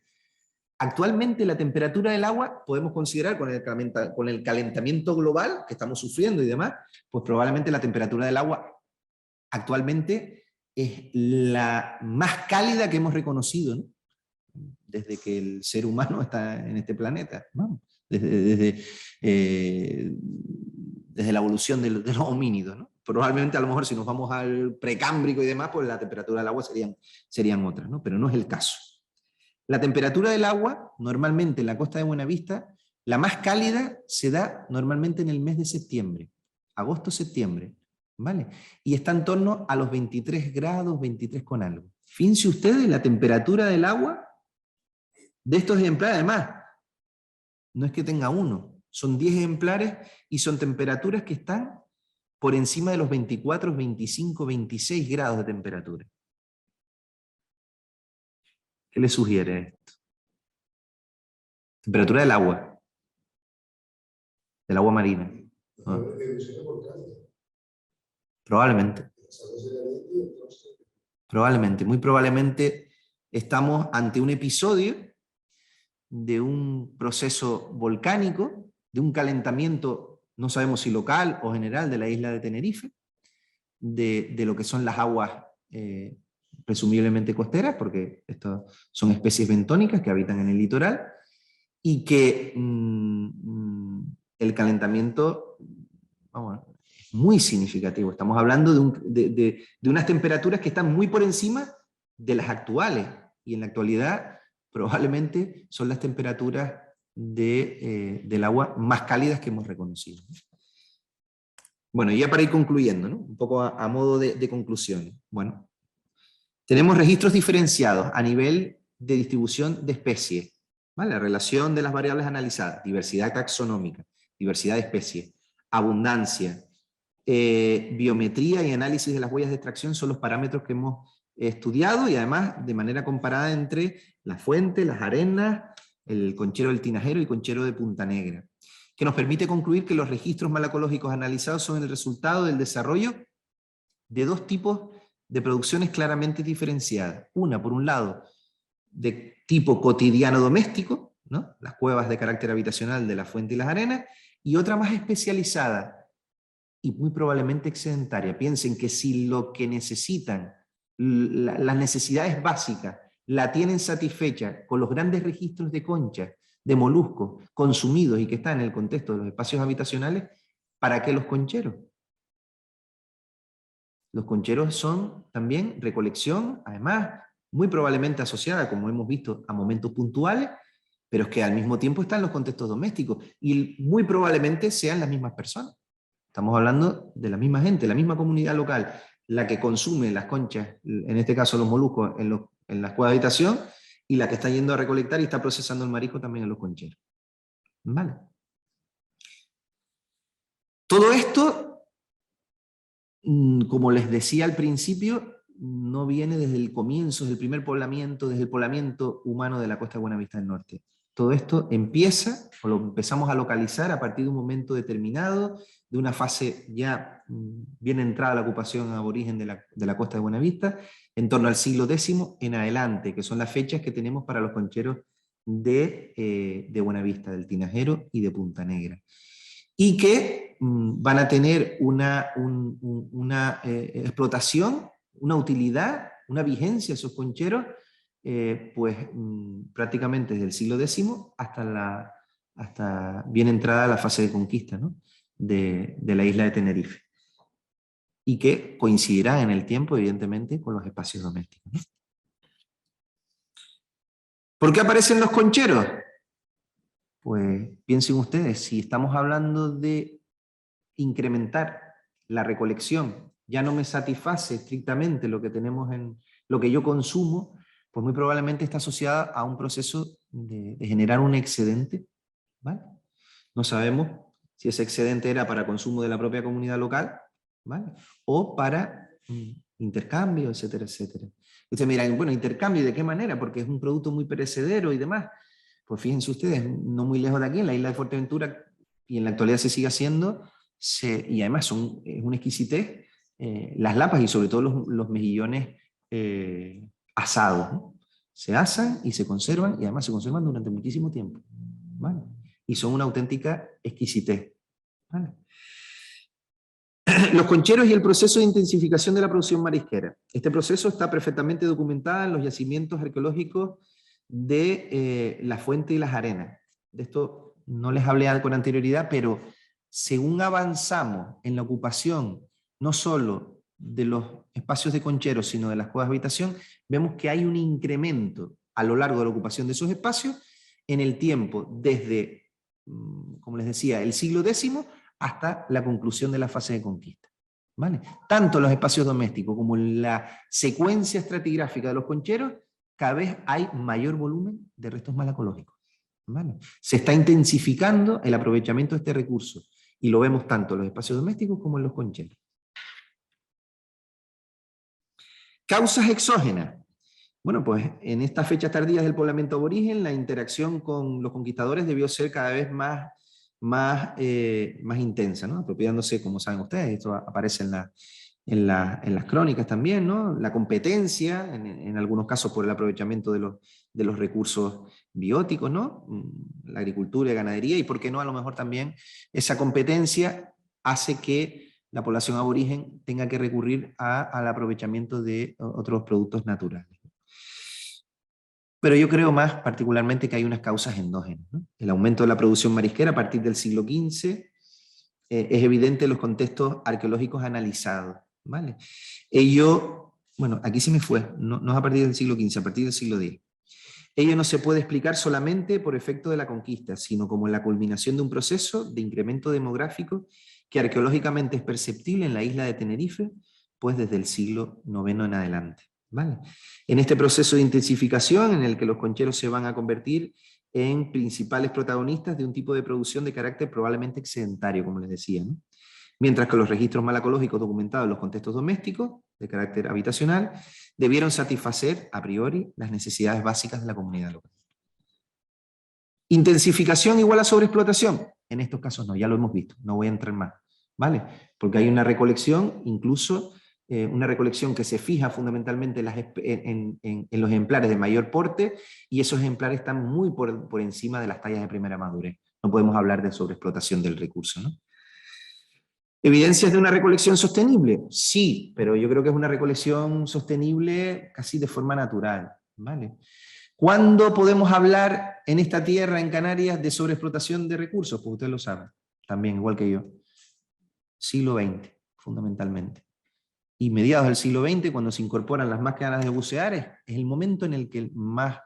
Actualmente la temperatura del agua, podemos considerar con el calentamiento global que estamos sufriendo y demás, pues probablemente la temperatura del agua actualmente es la más cálida que hemos reconocido, ¿no? Desde que el ser humano está en este planeta, ¿no? Desde la evolución de los homínidos, ¿no? Probablemente a lo mejor si nos vamos al precámbrico y demás, pues la temperatura del agua serían otras, ¿no? Pero no es el caso. La temperatura del agua, normalmente en la costa de Buenavista, la más cálida se da normalmente en el mes de septiembre, agosto-septiembre, ¿vale? Y está en torno a los 23 grados, 23 con algo. Fíjense ustedes la temperatura del agua de estos ejemplares. Además, no es que tenga uno, Son 10 ejemplares y son temperaturas que están por encima de los 24, 25, 26 grados de temperatura. ¿Qué le sugiere esto? Temperatura del agua marina. ¿No? Probablemente. Probablemente, muy probablemente estamos ante un episodio de un proceso volcánico, de un calentamiento, no sabemos si local o general, de la isla de Tenerife, de lo que son las aguas presumiblemente costeras, porque estas son especies bentónicas que habitan en el litoral, y que el calentamiento, vamos, es muy significativo. Estamos hablando de unas temperaturas que están muy por encima de las actuales, y en la actualidad probablemente son las temperaturas del agua más cálidas que hemos reconocido. Bueno, ya para ir concluyendo, ¿no? Un poco a modo de conclusión. Bueno, tenemos registros diferenciados a nivel de distribución de especies, ¿vale? La relación de las variables analizadas: diversidad taxonómica, diversidad de especies, abundancia, biometría y análisis de las huellas de extracción son los parámetros que hemos estudiado, y además de manera comparada entre la fuente, las arenas, el conchero del Tinajero y conchero de Punta Negra, que nos permite concluir que los registros malacológicos analizados son el resultado del desarrollo de dos tipos de producciones claramente diferenciadas. Una, por un lado, de tipo cotidiano doméstico, ¿no? Las cuevas de carácter habitacional de la fuente y las arenas, y otra más especializada y muy probablemente excedentaria. Piensen que si lo que necesitan, las necesidades básicas, la tienen satisfecha con los grandes registros de conchas, de moluscos consumidos y que están en el contexto de los espacios habitacionales, ¿para qué los concheros? Los concheros son también recolección, además, muy probablemente asociada, como hemos visto, a momentos puntuales, pero es que al mismo tiempo están en los contextos domésticos, y muy probablemente sean las mismas personas. Estamos hablando de la misma gente, la misma comunidad local, la que consume las conchas, en este caso los moluscos, en las cuevas de habitación, y la que está yendo a recolectar y está procesando el marisco también en los concheros. ¿Vale? Todo esto, como les decía al principio, no viene desde el comienzo, desde el primer poblamiento, desde el poblamiento humano de la costa de Buenavista del Norte. Todo esto empieza, o lo empezamos a localizar a partir de un momento determinado, de una fase ya bien entrada a la ocupación aborigen de la costa de Buenavista, en torno al siglo X en adelante, que son las fechas que tenemos para los concheros de Buenavista, del Tinajero y de Punta Negra. Y que van a tener una explotación, una utilidad, una vigencia esos concheros, pues prácticamente desde el siglo X hasta bien entrada la fase de conquista, ¿no? de la isla de Tenerife, y que coincidirá en el tiempo, evidentemente, con los espacios domésticos, ¿no? ¿Por qué aparecen los concheros? Pues piensen ustedes, si estamos hablando de incrementar la recolección, ya no me satisface estrictamente lo que tenemos en lo que yo consumo, pues muy probablemente está asociada a un proceso de generar un excedente, ¿vale? No sabemos si ese excedente era para consumo de la propia comunidad local, ¿vale? O para intercambio, etcétera, etcétera. Ustedes me dirán, bueno, intercambio, ¿y de qué manera? Porque es un producto muy perecedero y demás. Pues fíjense ustedes, no muy lejos de aquí, en la isla de Fuerteventura, y en la actualidad se sigue haciendo, y además es una exquisitez, las lapas y sobre todo los mejillones asados, ¿no? Se asan y se conservan, y además se conservan durante muchísimo tiempo, ¿vale? Y son una auténtica exquisitez, ¿vale? Los concheros y el proceso de intensificación de la producción marisquera. Este proceso está perfectamente documentado en los yacimientos arqueológicos de la fuente y las arenas. De esto no les hablé con anterioridad, pero según avanzamos en la ocupación, no solo de los espacios de concheros, sino de las cuevas de habitación, vemos que hay un incremento a lo largo de la ocupación de esos espacios en el tiempo, desde, como les decía, el siglo X hasta la conclusión de la fase de conquista, ¿vale? Tanto los espacios domésticos como la secuencia estratigráfica de los concheros, cada vez hay mayor volumen de restos malacológicos. ¿vale? Se está intensificando el aprovechamiento de este recurso, y lo vemos tanto en los espacios domésticos como en los concheros. Causas exógenas. Bueno, pues en estas fechas tardías del poblamiento aborigen, la interacción con los conquistadores debió ser cada vez más intensa, ¿no? Apropiándose, como saben ustedes, esto aparece en las crónicas también, ¿no? La competencia, en algunos casos por el aprovechamiento de los recursos bióticos, ¿no? La agricultura y ganadería, y por qué no, a lo mejor también esa competencia hace que la población aborigen tenga que recurrir al aprovechamiento de otros productos naturales. Pero yo creo más particularmente que hay unas causas endógenas, ¿no? El aumento de la producción marisquera a partir del siglo XV es evidente en los contextos arqueológicos analizados, ¿vale? Bueno, aquí se me fue, no es a partir del siglo XV, a partir del siglo X. Ello no se puede explicar solamente por efecto de la conquista, sino como la culminación de un proceso de incremento demográfico que arqueológicamente es perceptible en la isla de Tenerife, pues desde el siglo IX en adelante. ¿Vale? En este proceso de intensificación, en el que los concheros se van a convertir en principales protagonistas de un tipo de producción de carácter probablemente excedentario, como les decía, ¿no? Mientras que los registros malacológicos documentados en los contextos domésticos, de carácter habitacional, debieron satisfacer a priori las necesidades básicas de la comunidad local. Intensificación igual a sobreexplotación. En estos casos no, ya lo hemos visto, no voy a entrar más, ¿vale? Porque hay una recolección, incluso una recolección que se fija fundamentalmente en los ejemplares de mayor porte, y esos ejemplares están muy por encima de las tallas de primera madurez. No podemos hablar de sobreexplotación del recurso, ¿no? ¿Evidencias de una recolección sostenible? Sí, pero yo creo que es una recolección sostenible casi de forma natural, ¿vale? ¿Cuándo podemos hablar en esta tierra, en Canarias, de sobreexplotación de recursos? Pues ustedes lo saben, también, igual que yo. Siglo XX, fundamentalmente. Y mediados del siglo XX, cuando se incorporan las máquinas de bucear, es el momento en el que más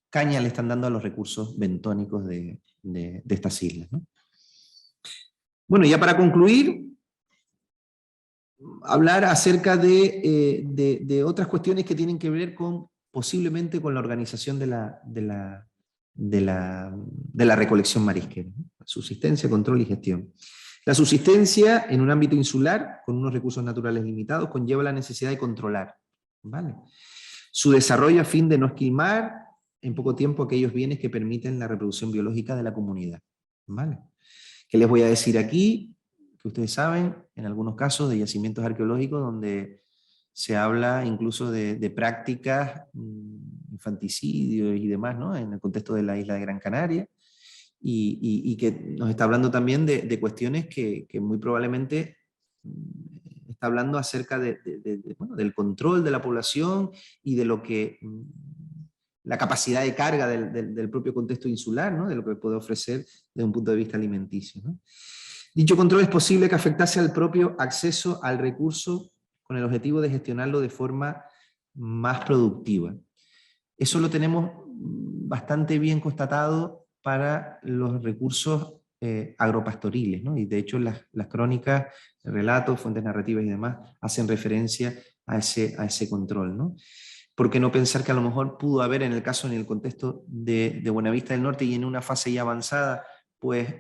caña le están dando a los recursos bentónicos de estas islas, ¿no? Bueno, ya para concluir, hablar acerca de otras cuestiones que tienen que ver posiblemente con la organización de la recolección marisquera, ¿no? Subsistencia, control y gestión. La subsistencia en un ámbito insular, con unos recursos naturales limitados, conlleva la necesidad de controlar, ¿vale? Su desarrollo a fin de no esquilmar en poco tiempo aquellos bienes que permiten la reproducción biológica de la comunidad, ¿vale? ¿Qué les voy a decir aquí? Que ustedes saben, en algunos casos de yacimientos arqueológicos donde se habla incluso de prácticas, infanticidios y demás, ¿no? En el contexto de la isla de Gran Canaria, y que nos está hablando también de cuestiones que muy probablemente está hablando acerca bueno, del control de la población y de lo que la capacidad de carga del propio contexto insular, ¿no? De lo que puede ofrecer desde un punto de vista alimenticio, ¿no? Dicho control es posible que afectase al propio acceso al recurso con el objetivo de gestionarlo de forma más productiva. Eso lo tenemos bastante bien constatado para los recursos agropastoriles, ¿no? Y de hecho las crónicas, relatos, fuentes narrativas y demás hacen referencia a ese control, ¿no? ¿Por qué no pensar que a lo mejor pudo haber en el contexto de Buenavista del Norte y en una fase ya avanzada, pues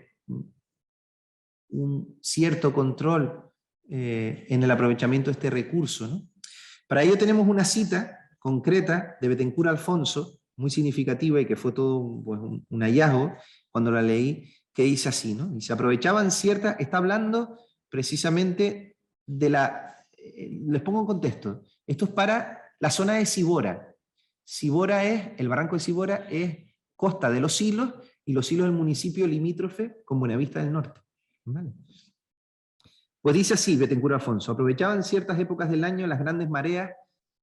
un cierto control en el aprovechamiento de este recurso, ¿no? Para ello tenemos una cita concreta de Betancur Alfonso, muy significativa y que fue todo pues, un hallazgo cuando la leí, que dice así, ¿no? Y se aprovechaban ciertas, está hablando precisamente de les pongo en contexto, esto es para la zona de Sibora. El barranco de Sibora es costa de Los Silos, y Los Silos es el municipio limítrofe con Buenavista del Norte. ¿Vale? Pues dice así Betancur Alfonso: aprovechaban ciertas épocas del año las grandes mareas,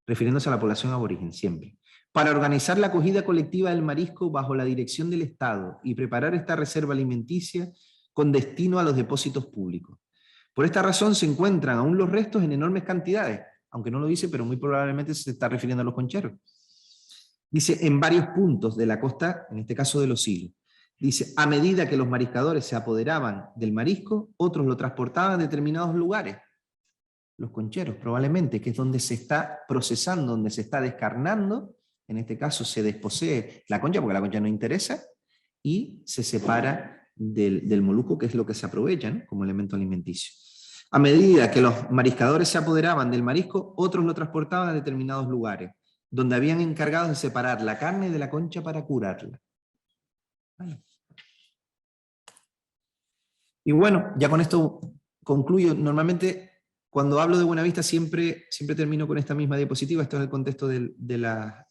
refiriéndose a la población aborigen siempre, para organizar la acogida colectiva del marisco bajo la dirección del Estado y preparar esta reserva alimenticia con destino a los depósitos públicos. Por esta razón se encuentran aún los restos en enormes cantidades, aunque no lo dice, pero muy probablemente se está refiriendo a los concheros. Dice, en varios puntos de la costa, en este caso de Los Silos. Dice, a medida que los mariscadores se apoderaban del marisco, otros lo transportaban a determinados lugares. Los concheros, probablemente, que es donde se está procesando, donde se está descarnando, en este caso se desposee la concha, porque la concha no interesa, y se separa del molusco, que es lo que se aprovecha, ¿no?, como elemento alimenticio. A medida que los mariscadores se apoderaban del marisco, otros lo transportaban a determinados lugares, donde habían encargados de separar la carne de la concha para curarla. Vale. Y bueno, ya con esto concluyo. Normalmente, cuando hablo de Buenavista, siempre termino con esta misma diapositiva. Esto es el contexto de las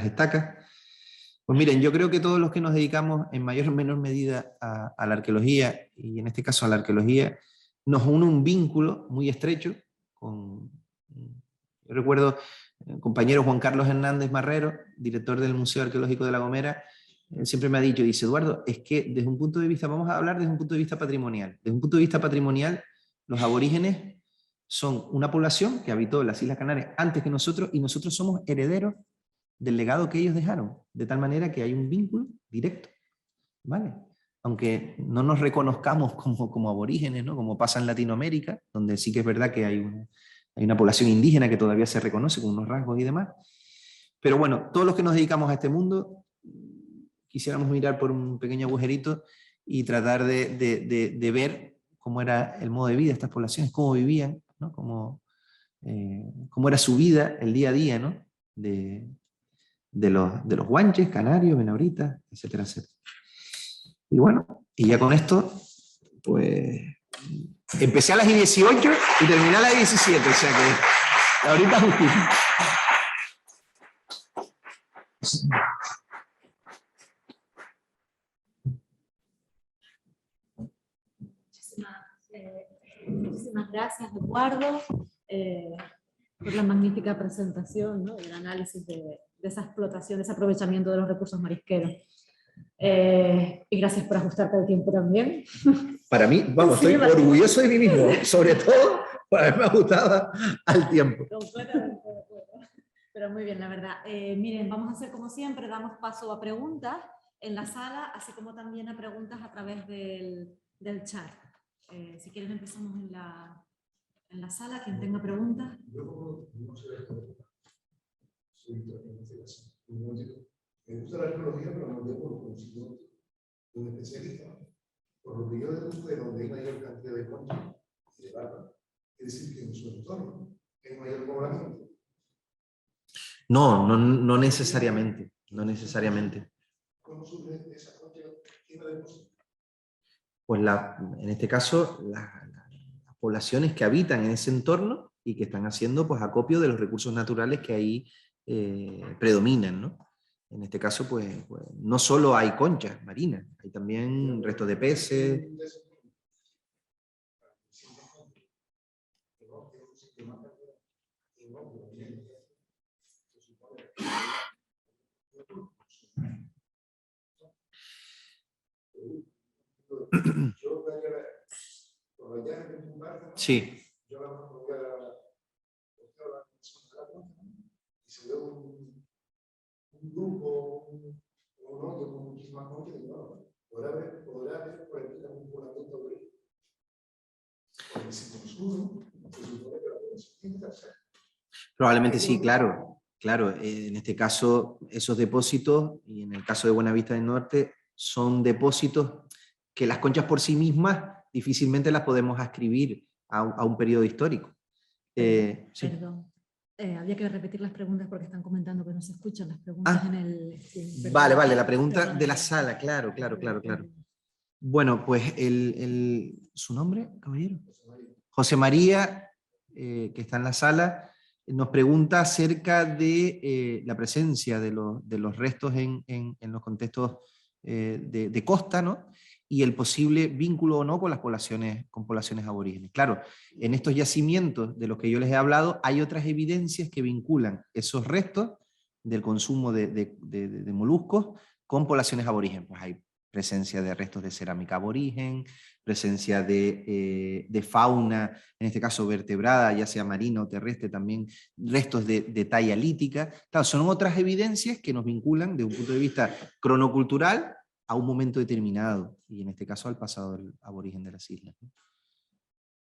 estacas. Pues miren, yo creo que todos los que nos dedicamos en mayor o menor medida a la arqueología, y en este caso a la arqueología, nos une un vínculo muy estrecho con... Yo recuerdo el compañero Juan Carlos Hernández Marrero, director del Museo Arqueológico de La Gomera, él siempre me ha dicho, dice, Eduardo, es que desde un punto de vista, vamos a hablar desde un punto de vista patrimonial. Desde un punto de vista patrimonial, los aborígenes son una población que habitó las Islas Canarias antes que nosotros, y nosotros somos herederos del legado que ellos dejaron, de tal manera que hay un vínculo directo, ¿vale? Aunque no nos reconozcamos como aborígenes, ¿no?, como pasa en Latinoamérica, donde sí que es verdad que hay una población indígena que todavía se reconoce con unos rasgos y demás. Pero bueno, todos los que nos dedicamos a este mundo, quisiéramos mirar por un pequeño agujerito y tratar de ver cómo era el modo de vida de estas poblaciones, cómo vivían, ¿no?, cómo era su vida, el día a día, ¿no?, de los guanches, canarios, benauritas, etcétera, etcétera. Y bueno, y ya con esto, pues empecé a las 18 y terminé a las 17, o sea que ahorita justito. Muchísimas gracias, Eduardo, por la magnífica presentación, ¿no?, y el análisis de esa explotación, de ese aprovechamiento de los recursos marisqueros. Y gracias por ajustarte al tiempo también. Para mí, vamos, estoy orgulloso de mí mismo, sobre todo por haberme ajustado al tiempo. Completamente de acuerdo. Pero muy bien, la verdad. Miren, vamos a hacer como siempre, damos paso a preguntas en la sala, así como también a preguntas a través del chat. Si quieren empezamos en la sala, quien tenga preguntas. Yo no sé me gusta la arqueología, pero no tengo los conocimientos de un especialista. Por lo que yo deduzco, donde hay mayor cantidad de conchas y de barba, es decir, que en su entorno hay mayor poblamiento. No necesariamente, no necesariamente. ¿Cómo surge esa concha que va a depositar? Pues en este caso, las poblaciones que habitan en ese entorno y que están haciendo pues acopio de los recursos naturales que ahí predominan, ¿no? En este caso, pues no solo hay conchas marinas, hay también restos de peces. Sí. Un grupo, un hoyo con muchísimas conchas, y bueno, podrá haber por aquí un poblamiento de origen. Porque si consumen, se supone que la población tiene que hacer. Probablemente sí, claro. Claro, en este caso, esos depósitos, y en el caso de Buenavista del Norte, son depósitos que las conchas por sí mismas difícilmente las podemos ascribir a un periodo histórico. Sí. Perdón. Había que repetir las preguntas porque están comentando que no se escuchan las preguntas en el... Sí, vale, la pregunta de la sala, claro. Bueno, pues ¿su nombre, caballero? José María, que está en la sala, nos pregunta acerca de la presencia de los restos en los contextos de costa, ¿no?, y el posible vínculo o no con las poblaciones aborígenes. Claro, en estos yacimientos de los que yo les he hablado, hay otras evidencias que vinculan esos restos del consumo de moluscos con poblaciones aborígenes. Pues hay presencia de restos de cerámica aborigen, presencia de fauna, en este caso vertebrada, ya sea marina o terrestre, también restos de talla lítica. Claro, son otras evidencias que nos vinculan desde un punto de vista cronocultural a un momento determinado, y en este caso al pasado del aborigen de las islas.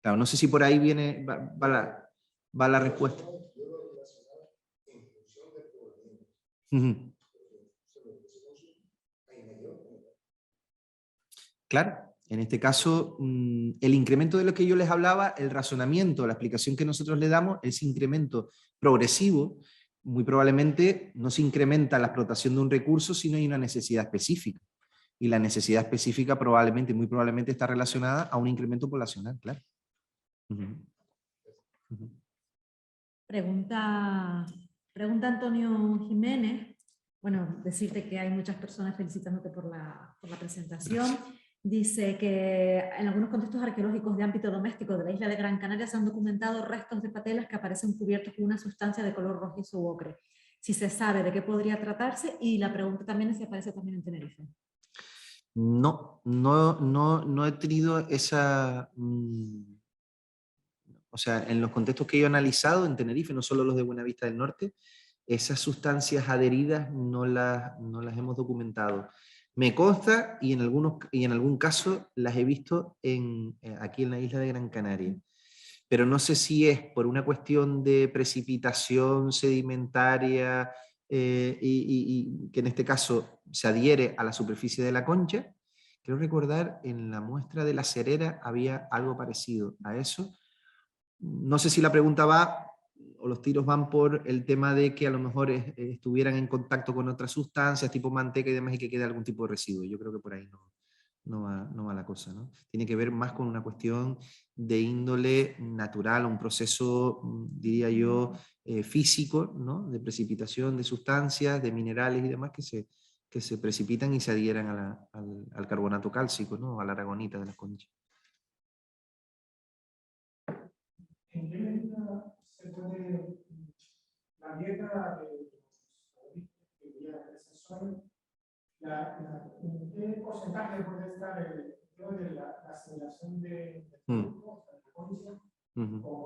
Claro, no sé si por ahí va la respuesta. Claro, en este caso, el incremento de lo que yo les hablaba, el razonamiento, la explicación que nosotros le damos, ese incremento progresivo, muy probablemente no se incrementa la explotación de un recurso si no hay una necesidad específica. Y la necesidad específica probablemente, muy probablemente está relacionada a un incremento poblacional, claro. Pregunta Antonio Jiménez. Bueno, decirte que hay muchas personas felicitándote por la presentación. Gracias. Dice que en algunos contextos arqueológicos de ámbito doméstico de la isla de Gran Canaria se han documentado restos de patelas que aparecen cubiertos con una sustancia de color rojizo u ocre. Si se sabe de qué podría tratarse, y la pregunta también es si aparece también en Tenerife. No he tenido esa... o sea, en los contextos que yo he analizado en Tenerife, no solo los de Buenavista del Norte, esas sustancias adheridas no las hemos documentado. Me consta y en algún caso las he visto aquí en la isla de Gran Canaria. Pero no sé si es por una cuestión de precipitación sedimentaria y que en este caso se adhiere a la superficie de la concha. Quiero recordar, en la muestra de La Cerera había algo parecido a eso. No sé si la pregunta va, o los tiros van por el tema de que a lo mejor estuvieran en contacto con otras sustancias, tipo manteca y demás, y que quede algún tipo de residuo. Yo creo que por ahí no va la cosa, ¿no? Tiene que ver más con una cuestión de índole natural, un proceso, diría yo, físico, ¿no? De precipitación de sustancias, de minerales y demás que se precipitan y se adhieren al carbonato cálcico, ¿no? A la aragonita de las conchas. ¿En qué medida se puede la dieta de esa zona? ¿En qué porcentaje puede estar la aceleración de productos, de la concha, con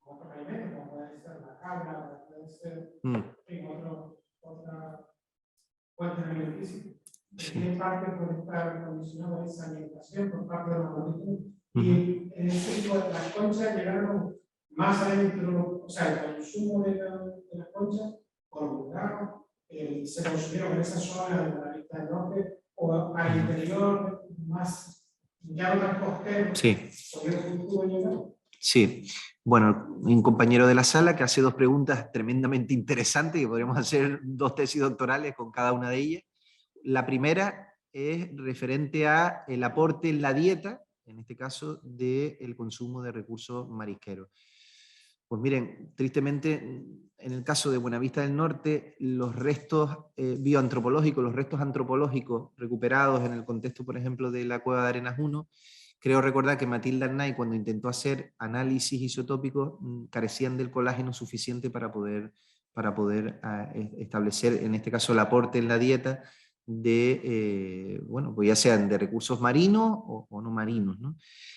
otro alimento, como puede ser la cabra, puede ser en otra fuente alimenticia? ¿En qué parte puede estar condicionada esa alimentación por parte de los organismos? Y en ese sentido, las conchas llegaron más adentro, o sea, el consumo de las conchas prolongado, se consumieron en esa zona de la Isla del Norte, o al interior, más ya no tan costero. Sí. Sí. Bueno, un compañero de la sala que hace dos preguntas tremendamente interesantes, que podríamos hacer 2 tesis doctorales con cada una de ellas. La primera es referente a el aporte en la dieta, en este caso, del consumo de recursos marisqueros. Pues miren, tristemente, en el caso de Buenavista del Norte, los restos bioantropológicos, los restos antropológicos recuperados en el contexto, por ejemplo, de la Cueva de Arenas 1, creo recordar que Matilda Arnay, cuando intentó hacer análisis isotópicos, carecían del colágeno suficiente para poder establecer, en este caso, el aporte en la dieta de, bueno, pues ya sean de recursos marinos o no marinos, ¿no?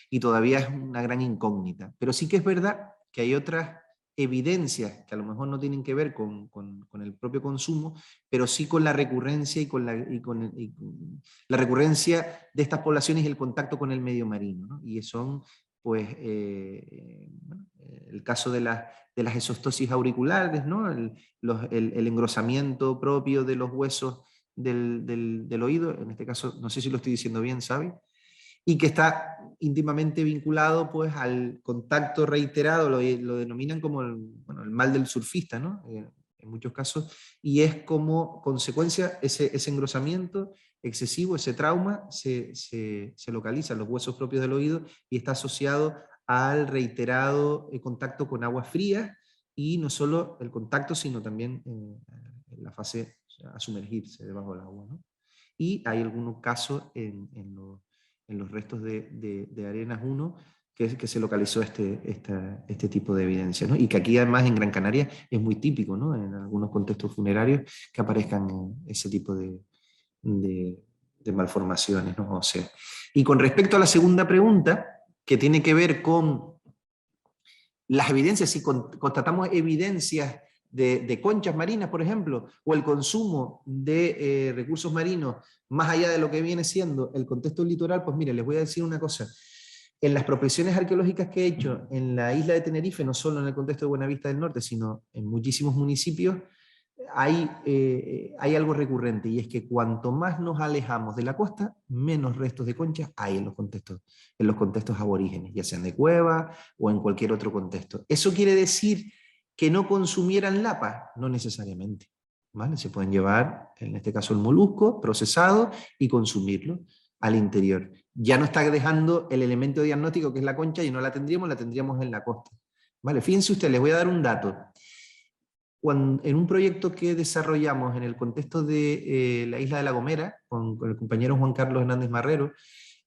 Y todavía es una gran incógnita. Pero sí que es verdad que hay otras evidencias que a lo mejor no tienen que ver con el propio consumo, pero sí con la recurrencia y con la recurrencia de estas poblaciones y el contacto con el medio marino, ¿no? Y son, pues, bueno, el caso de las exostosis auriculares, ¿no? El engrosamiento propio de los huesos del oído, en este caso, no sé si lo estoy diciendo bien, ¿sabe? Y que está íntimamente vinculado, pues, al contacto reiterado, lo denominan como el mal del surfista, ¿no? En muchos casos, y es como consecuencia ese engrosamiento excesivo, ese trauma, se localiza en los huesos propios del oído y está asociado al reiterado contacto con aguas frías, y no solo el contacto, sino también en la fase a sumergirse debajo del agua, ¿no? Y hay algunos casos en los restos de Arenas 1 que se localizó este tipo de evidencia, ¿no? Y que aquí además en Gran Canaria es muy típico, ¿no? En algunos contextos funerarios que aparezcan ese tipo de malformaciones, ¿no? O sea, y con respecto a la segunda pregunta, que tiene que ver con las evidencias, si constatamos evidencias de conchas marinas, por ejemplo, o el consumo de recursos marinos más allá de lo que viene siendo el contexto litoral, pues mire, les voy a decir una cosa. En las prospecciones arqueológicas que he hecho en la isla de Tenerife, no solo en el contexto de Buenavista del Norte, sino en muchísimos municipios, hay algo recurrente, y es que cuanto más nos alejamos de la costa, menos restos de conchas hay en los contextos aborígenes, ya sean de cueva o en cualquier otro contexto. ¿Eso quiere decir que no consumieran lapa? No necesariamente, ¿vale? Se pueden llevar, en este caso el molusco, procesado y consumirlo al interior. Ya no está dejando el elemento diagnóstico que es la concha, y no la tendríamos en la costa. ¿Vale? Fíjense ustedes, les voy a dar un dato. En un proyecto que desarrollamos en el contexto de la isla de La Gomera, con el compañero Juan Carlos Hernández Marrero,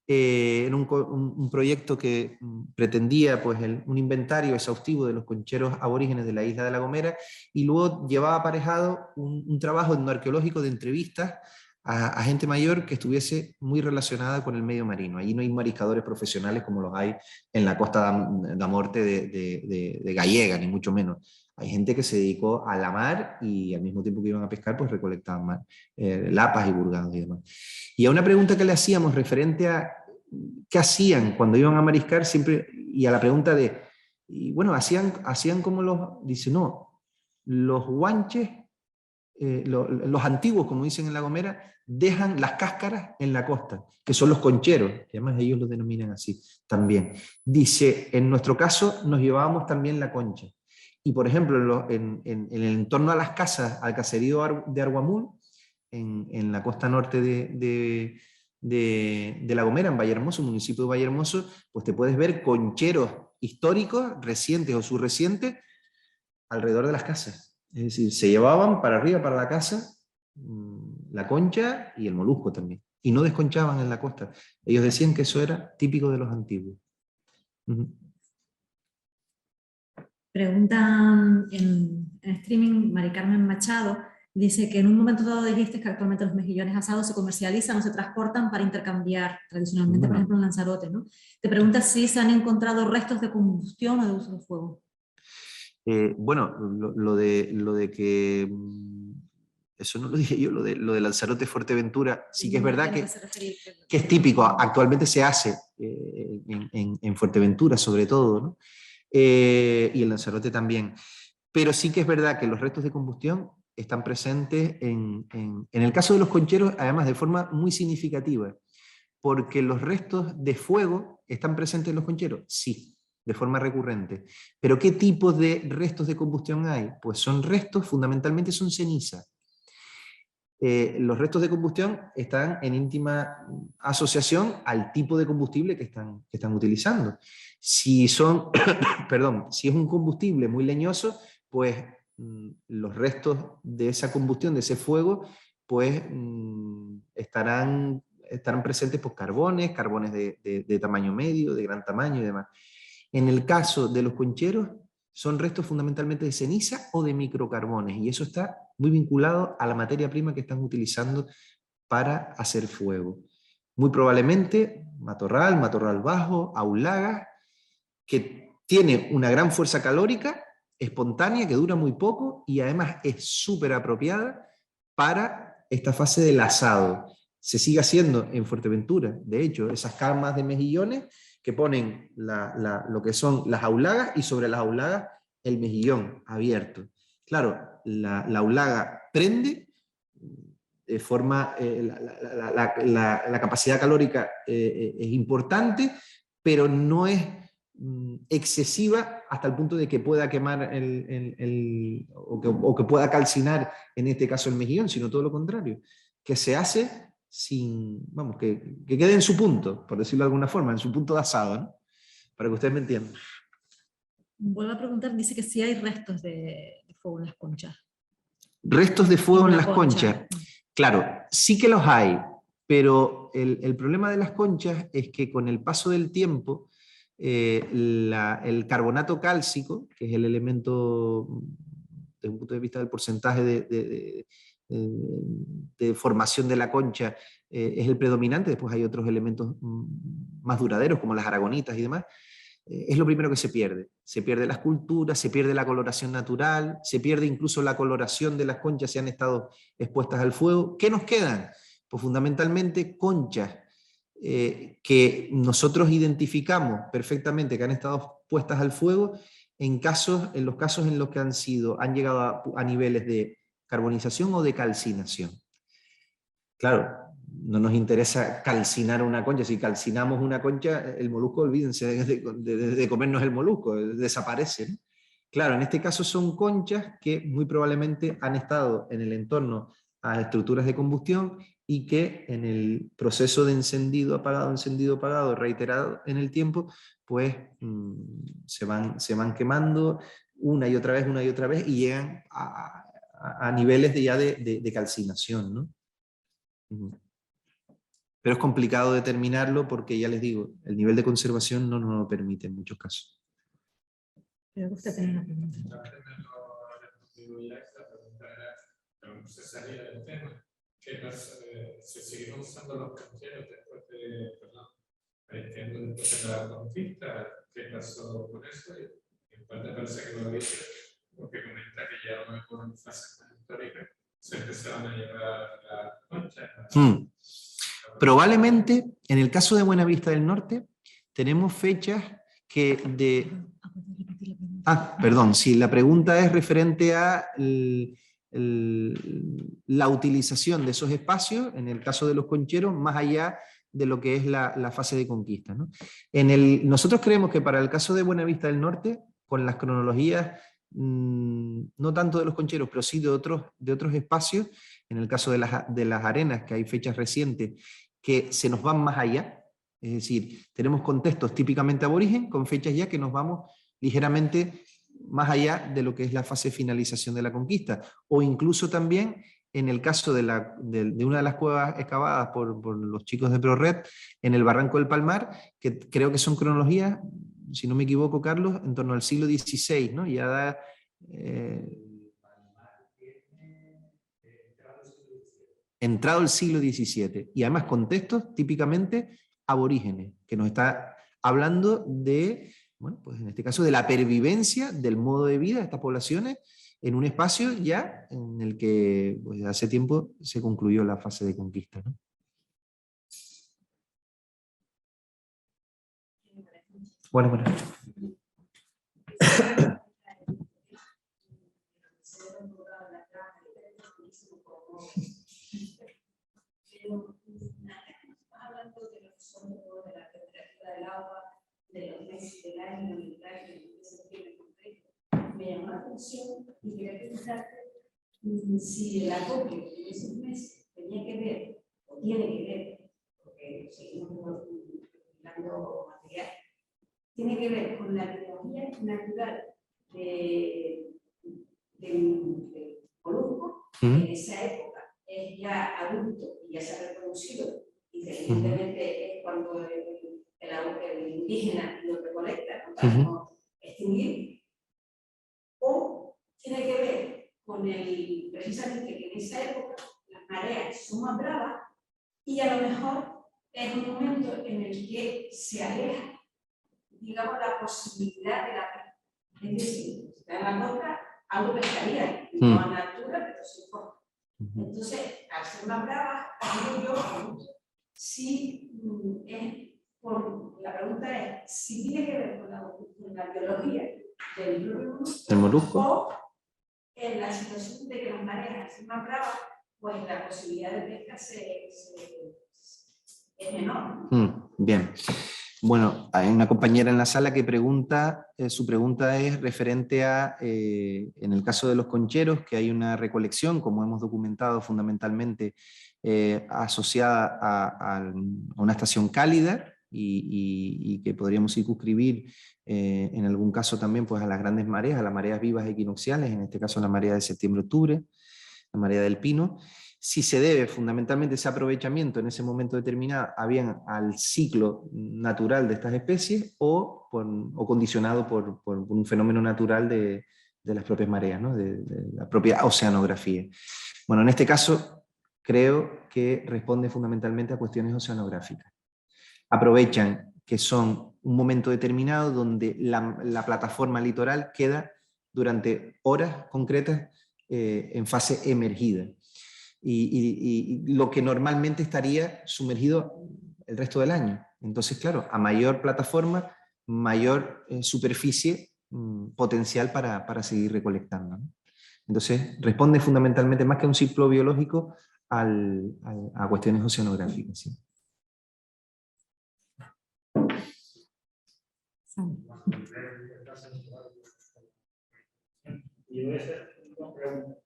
era un proyecto que pretendía pues, un inventario exhaustivo de los concheros aborígenes de la isla de La Gomera, y luego llevaba aparejado un trabajo etnoarqueológico de entrevistas a gente mayor que estuviese muy relacionada con el medio marino. Allí no hay mariscadores profesionales como los hay en la Costa da Morte de Gallega, ni mucho menos. Hay gente que se dedicó a la mar, y al mismo tiempo que iban a pescar, pues recolectaban lapas y burgados y demás. Y a una pregunta que le hacíamos referente a qué hacían cuando iban a mariscar, siempre, y a la pregunta de, y bueno, hacían como dice, no, los guanches, los antiguos, como dicen en La Gomera, dejan las cáscaras en la costa, que son los concheros, que además ellos lo denominan así también. Dice, en nuestro caso nos llevábamos también la concha. Y por ejemplo, en el entorno a las casas, al caserío de Arguamul, en la costa norte de La Gomera, en Vallehermoso, municipio de Vallehermoso, pues te puedes ver concheros históricos, recientes o subrecientes, alrededor de las casas. Es decir, se llevaban para arriba, para la casa, la concha y el molusco también. Y no desconchaban en la costa. Ellos decían que eso era típico de los antiguos. Pregunta en streaming Mari Carmen Machado, dice que en un momento dado dijiste que actualmente los mejillones asados se comercializan o se transportan para intercambiar tradicionalmente, por ejemplo, en Lanzarote, ¿no? Te pregunta si se han encontrado restos de combustión o de uso de fuego. Bueno, lo de que... Eso no lo dije yo, lo de Lanzarote Fuerteventura, sí que es verdad que es típico, actualmente se hace en Fuerteventura sobre todo, ¿no? Y en Lanzarote también. Pero sí que es verdad que los restos de combustión están presentes en el caso de los concheros, además de forma muy significativa, porque los restos de fuego están presentes en los concheros, sí, de forma recurrente. Pero ¿qué tipo de restos de combustión hay? Pues son restos, fundamentalmente son cenizas. Los restos de combustión están en íntima asociación al tipo de combustible que están utilizando. Si son, perdón, si es un combustible muy leñoso, pues los restos de esa combustión, de ese fuego, pues estarán presentes pues, carbones de tamaño medio, de gran tamaño y demás. En el caso de los concheros, son restos fundamentalmente de ceniza o de microcarbones, y eso está muy vinculado a la materia prima que están utilizando para hacer fuego. Muy probablemente matorral bajo, aulagas, que tiene una gran fuerza calórica, espontánea, que dura muy poco, y además es súper apropiada para esta fase del asado. Se sigue haciendo en Fuerteventura, de hecho, esas camas de mejillones que ponen lo que son las aulagas, y sobre las aulagas el mejillón abierto. Claro, la aulaga prende, de forma, la capacidad calórica es importante, pero no es excesiva hasta el punto de que pueda quemar o que pueda calcinar, en este caso el mejillón, sino todo lo contrario, que se hace vamos, que quede en su punto, por decirlo de alguna forma, en su punto de asado, ¿no? Para que ustedes me entiendan. Vuelvo a preguntar, dice que sí hay restos de fuego en las conchas. Restos de fuego en las conchas. Claro, sí que los hay, pero el problema de las conchas es que con el paso del tiempo, el carbonato cálcico, que es el elemento, desde un punto de vista del porcentaje de formación de la concha, es el predominante. Después hay otros elementos más duraderos, como las aragonitas y demás. Es lo primero que se pierde. Se pierde la escultura, se pierde la coloración natural, se pierde incluso la coloración de las conchas si han estado expuestas al fuego. ¿Qué nos quedan? Pues fundamentalmente conchas que nosotros identificamos perfectamente que han estado puestas al fuego en los casos en los que han llegado a niveles de carbonización o de calcinación. Claro, no nos interesa calcinar una concha. Si calcinamos una concha, el molusco, olvídense de comernos el molusco, desaparece, ¿no? Claro, en este caso son conchas que muy probablemente han estado en el entorno a estructuras de combustión y que en el proceso de encendido, apagado, reiterado en el tiempo, pues se van quemando una y otra vez y llegan a niveles de calcinación, ¿no? Pero es complicado determinarlo porque, ya les digo, el nivel de conservación no nos lo permite en muchos casos. Creo que usted tenía una pregunta. Se salía del tema. Se siguieron usando los cancheros después de la conquista. ¿Qué pasó con eso? Y en parte parece que lo dice, porque comenta que ya no en fases más históricas se empezaron a llevar las conchas. Probablemente, en el caso de Buenavista del Norte, tenemos fechas que perdón, si la pregunta es referente a la utilización de esos espacios, en el caso de los concheros, más allá de lo que es la fase de conquista, ¿no? Nosotros creemos que para el caso de Buenavista del Norte, con las cronologías, no tanto de los concheros, pero sí de otros espacios, en el caso de las arenas, que hay fechas recientes que se nos van más allá, es decir, tenemos contextos típicamente aborigen, con fechas ya que nos vamos ligeramente más allá de lo que es la fase de finalización de la conquista, o incluso también en el caso de una de las cuevas excavadas por los chicos de ProRed, en el Barranco del Palmar, que creo que son cronologías, si no me equivoco, Carlos, en torno al siglo XVI, ¿no? Ya da... entrado el siglo XVII, y además contextos típicamente aborígenes, que nos está hablando de, bueno, pues en este caso de la pervivencia del modo de vida de estas poblaciones en un espacio ya en el que pues, hace tiempo se concluyó la fase de conquista, ¿no? Bueno. Hablando de los sonidos, de la temperatura del agua, de los meses del año, del septiembre concreto, me llamó la atención y quería preguntarte si el acopio de esos meses tenía que ver, o tiene que ver, porque seguimos recopilando material, tiene que ver con la biología natural del molusco, que en esa época es ya adulto y ya se ha reproducido. Inteligentemente es cuando el indígena lo recolecta, ¿no? Para no extinguir, o tiene que ver con precisamente que en esa época las mareas son más bravas y a lo mejor es un momento en el que se aleja, digamos, la posibilidad de la pesca. Es decir, si está en la costa, algo pescaría, no a la altura, pero sin costa. Entonces, al ser más bravas, digo yo, si la pregunta es si tiene que ver con la biología del molusco o en la situación de que las mareas al ser más bravas, pues la posibilidad de pesca es menor. Bien. Bueno, hay una compañera en la sala que pregunta, su pregunta es referente a, en el caso de los concheros, que hay una recolección, como hemos documentado fundamentalmente, asociada a una estación cálida y que podríamos circunscribir en algún caso también pues, a las grandes mareas, a las mareas vivas equinocciales, en este caso la marea de septiembre-octubre, la marea del pino. Si se debe fundamentalmente ese aprovechamiento en ese momento determinado bien al ciclo natural de estas especies o condicionado por un fenómeno natural de las propias mareas, ¿no? de la propia oceanografía. Bueno, en este caso creo que responde fundamentalmente a cuestiones oceanográficas. Aprovechan que son un momento determinado donde la plataforma litoral queda durante horas concretas en fase emergida. Y lo que normalmente estaría sumergido el resto del año. Entonces, claro, a mayor plataforma, mayor superficie potencial para seguir recolectando, ¿no? Entonces, responde fundamentalmente, más que a un ciclo biológico, a cuestiones oceanográficas. ¿Sí? Y yo voy a hacer dos preguntas.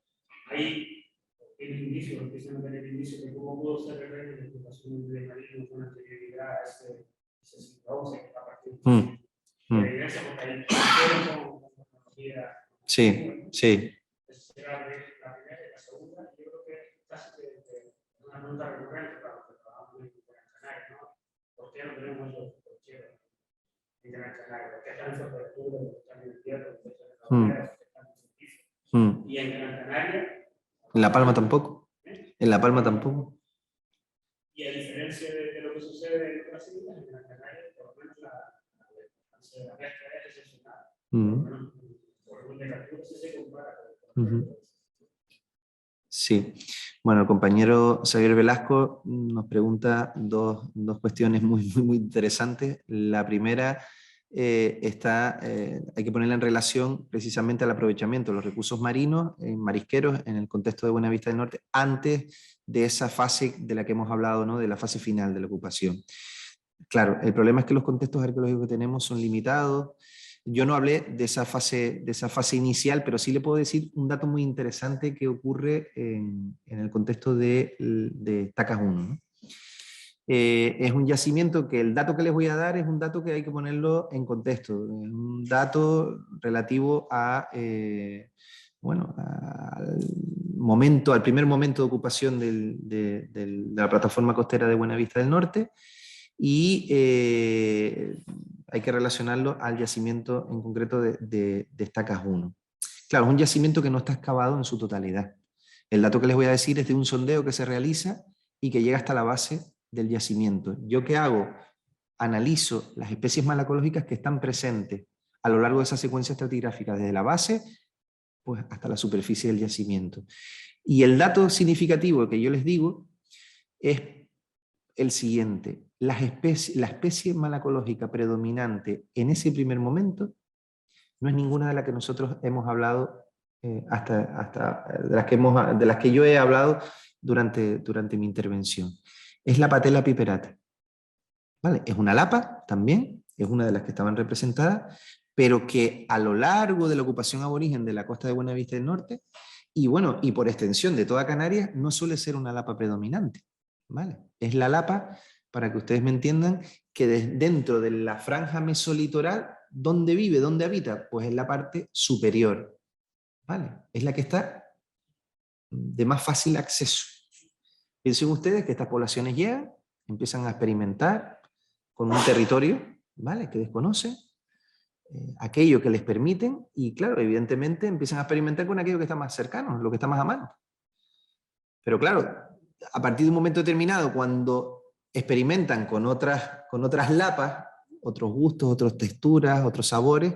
Ahí el indicio, precisamente el indicio de cómo pudo ser referente la ocupación de marino con anterioridad a ese ciclo 11 que está partiendo de la evidencia, porque ahí con tecnología. Sí, sí. La primera y la segunda, yo creo que casi de una pregunta recurrente para los que trabajamos en Gran Canaria, ¿no? ¿Por qué no tenemos esos cocheros en Gran Canaria? ¿Por qué están en temperatura? ¿Por qué están en tierra? ¿Por qué están en la humedad? ¿Por qué están en el piso? Y en Gran Canaria. En La Palma tampoco. En La Palma tampoco. Y a diferencia de lo que sucede en otras islas, en Gran Canaria, por lo menos la mezcla es excepcional. Por lo menos negativo se compara con Sí, bueno, el compañero Xavier Velasco nos pregunta dos cuestiones muy interesantes. La primera hay que ponerla en relación precisamente al aprovechamiento de los recursos marinos, marisqueros, en el contexto de Buenavista del Norte, antes de esa fase de la que hemos hablado, ¿no? De la fase final de la ocupación. Claro, el problema es que los contextos arqueológicos que tenemos son limitados. Yo no hablé de esa fase inicial, pero sí le puedo decir un dato muy interesante que ocurre en el contexto de Estacas 1, ¿no? Es un yacimiento que el dato que les voy a dar es un dato que hay que ponerlo en contexto, un dato relativo a, al primer momento de ocupación de la plataforma costera de Buenavista del Norte, y hay que relacionarlo al yacimiento en concreto de Estacas 1. Claro, es un yacimiento que no está excavado en su totalidad. El dato que les voy a decir es de un sondeo que se realiza y que llega hasta la base del yacimiento. ¿Yo qué hago? Analizo las especies malacológicas que están presentes a lo largo de esa secuencia estratigráfica, desde la base pues, hasta la superficie del yacimiento. Y el dato significativo que yo les digo es el siguiente: la especie malacológica predominante en ese primer momento no es ninguna de las que nosotros hemos hablado, de las que yo he hablado durante mi intervención. Es la Patella piperata. ¿Vale? Es una lapa también, es una de las que estaban representadas, pero que a lo largo de la ocupación aborigen de la costa de Buenavista del Norte, y bueno, y por extensión de toda Canarias, no suele ser una lapa predominante. ¿Vale? Es la lapa, para que ustedes me entiendan, que dentro de la franja mesolitoral, ¿dónde vive, dónde habita? Pues en la parte superior. ¿Vale? Es la que está de más fácil acceso. Piensen ustedes que estas poblaciones llegan, empiezan a experimentar con un territorio, ¿vale?, que desconocen, aquello que les permiten, y claro, evidentemente empiezan a experimentar con aquello que está más cercano, lo que está más a mano. Pero claro, a partir de un momento determinado, cuando experimentan con otras lapas, otros gustos, otras texturas, otros sabores,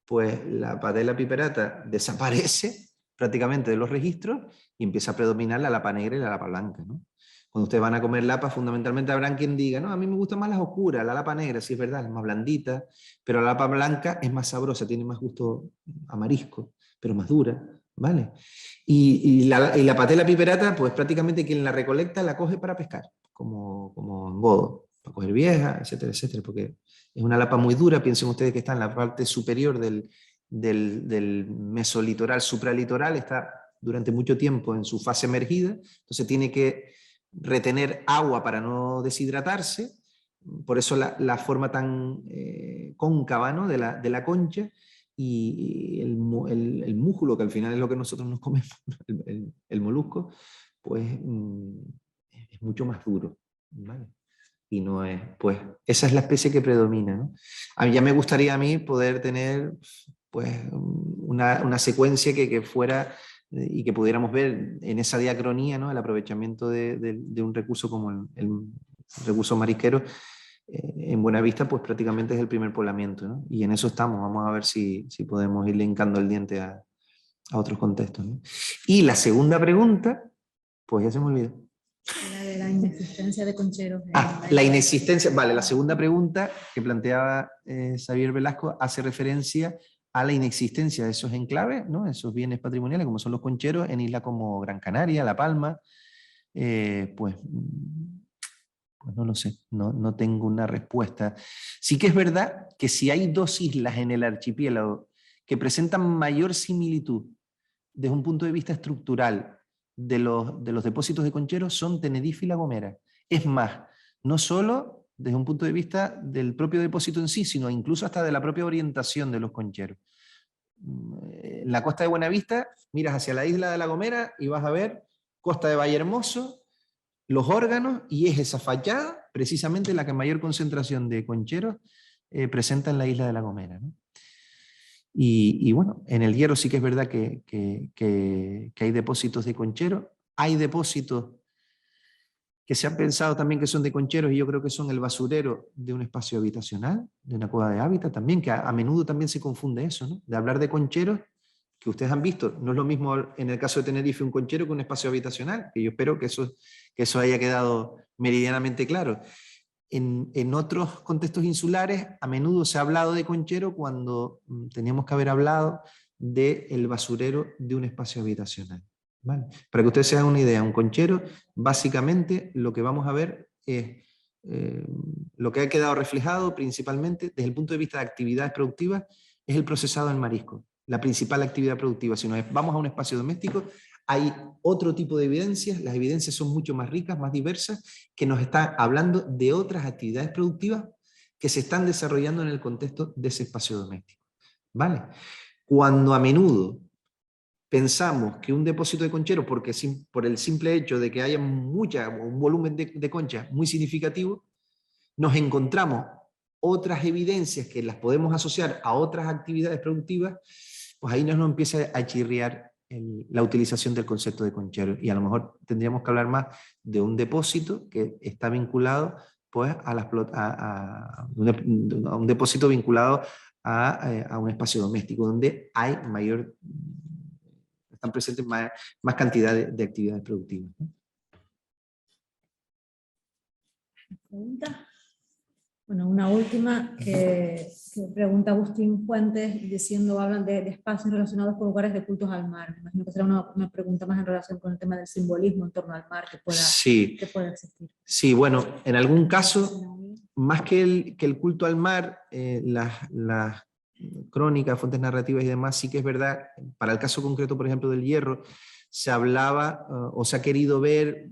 pues la Patella piperata desaparece prácticamente de los registros y empieza a predominar la lapa negra y la lapa blanca, ¿no? Cuando ustedes van a comer lapas, fundamentalmente habrán quien diga, no, a mí me gustan más las oscuras, la lapa negra, sí es verdad, es más blandita, pero la lapa blanca es más sabrosa, tiene más gusto a marisco, pero más dura, ¿vale? Y la Patella piperata, pues prácticamente quien la recolecta la coge para pescar, como en godo, para coger vieja, etcétera, etcétera, porque es una lapa muy dura. Piensen ustedes que está en la parte superior del mesolitoral, supralitoral, está durante mucho tiempo en su fase emergida, entonces tiene que retener agua para no deshidratarse, por eso la forma tan cóncava, ¿no?, de la concha, y el músculo, que al final es lo que nosotros nos comemos, el molusco, pues es mucho más duro, ¿vale? Y no es, pues, esa es la especie que predomina, ¿no? A mí ya me gustaría a mí poder tener, pues, una secuencia que fuera y que pudiéramos ver en esa diacronía, ¿no?, el aprovechamiento de un recurso como el recurso marisquero. En Buenavista, pues prácticamente es el primer poblamiento, ¿no? Y en eso estamos. Vamos a ver si podemos ir linkando el diente a otros contextos, ¿no? Y la segunda pregunta, pues ya se me olvidó. La de la inexistencia de concheros. La inexistencia, vale, la segunda pregunta que planteaba Xavier Velasco hace referencia a la inexistencia de esos enclaves, ¿no? Esos bienes patrimoniales como son los concheros en islas como Gran Canaria, La Palma, pues no lo sé, no tengo una respuesta. Sí que es verdad que si hay dos islas en el archipiélago que presentan mayor similitud desde un punto de vista estructural de los depósitos de concheros, son Tenerife y La Gomera. Es más, no solo desde un punto de vista del propio depósito en sí, sino incluso hasta de la propia orientación de los concheros. En la costa de Buenavista, miras hacia la isla de La Gomera y vas a ver costa de Vallehermoso, los órganos, y es esa fachada precisamente la que mayor concentración de concheros presenta en la isla de La Gomera, ¿no? Y bueno, en el Hierro sí que es verdad que hay depósitos de concheros, hay depósitos que se han pensado también que son de concheros, y yo creo que son el basurero de un espacio habitacional, de una cueva de hábitat también, que a menudo también se confunde eso, ¿no? De hablar de concheros, que ustedes han visto, no es lo mismo en el caso de Tenerife un conchero que un espacio habitacional, que yo espero que eso haya quedado meridianamente claro. En otros contextos insulares, a menudo se ha hablado de conchero cuando teníamos que haber hablado del basurero de un espacio habitacional. ¿Vale? Para que ustedes se hagan una idea, un conchero, básicamente lo que vamos a ver es lo que ha quedado reflejado principalmente desde el punto de vista de actividades productivas, es el procesado del marisco, la principal actividad productiva. Si nos vamos a un espacio doméstico, hay otro tipo de evidencias, las evidencias son mucho más ricas, más diversas, que nos están hablando de otras actividades productivas que se están desarrollando en el contexto de ese espacio doméstico. ¿Vale? Cuando a menudo pensamos que un depósito de concheros, porque por el simple hecho de que haya un volumen de conchas muy significativo, nos encontramos otras evidencias que las podemos asociar a otras actividades productivas, pues ahí nos empieza a chirriar la utilización del concepto de conchero, y a lo mejor tendríamos que hablar más de un depósito que está vinculado pues, a un depósito vinculado a un espacio doméstico, donde hay están presentes más cantidad de actividades productivas, ¿no? ¿Pregunta? Bueno, una última que pregunta Agustín Fuentes, diciendo, hablan de espacios relacionados con lugares de cultos al mar. Me imagino que será una pregunta más en relación con el tema del simbolismo en torno al mar que pueda existir. Sí, bueno, en algún caso, más que el culto al mar, las crónicas, fuentes narrativas y demás, sí que es verdad, para el caso concreto, por ejemplo, del Hierro, se hablaba o se ha querido ver,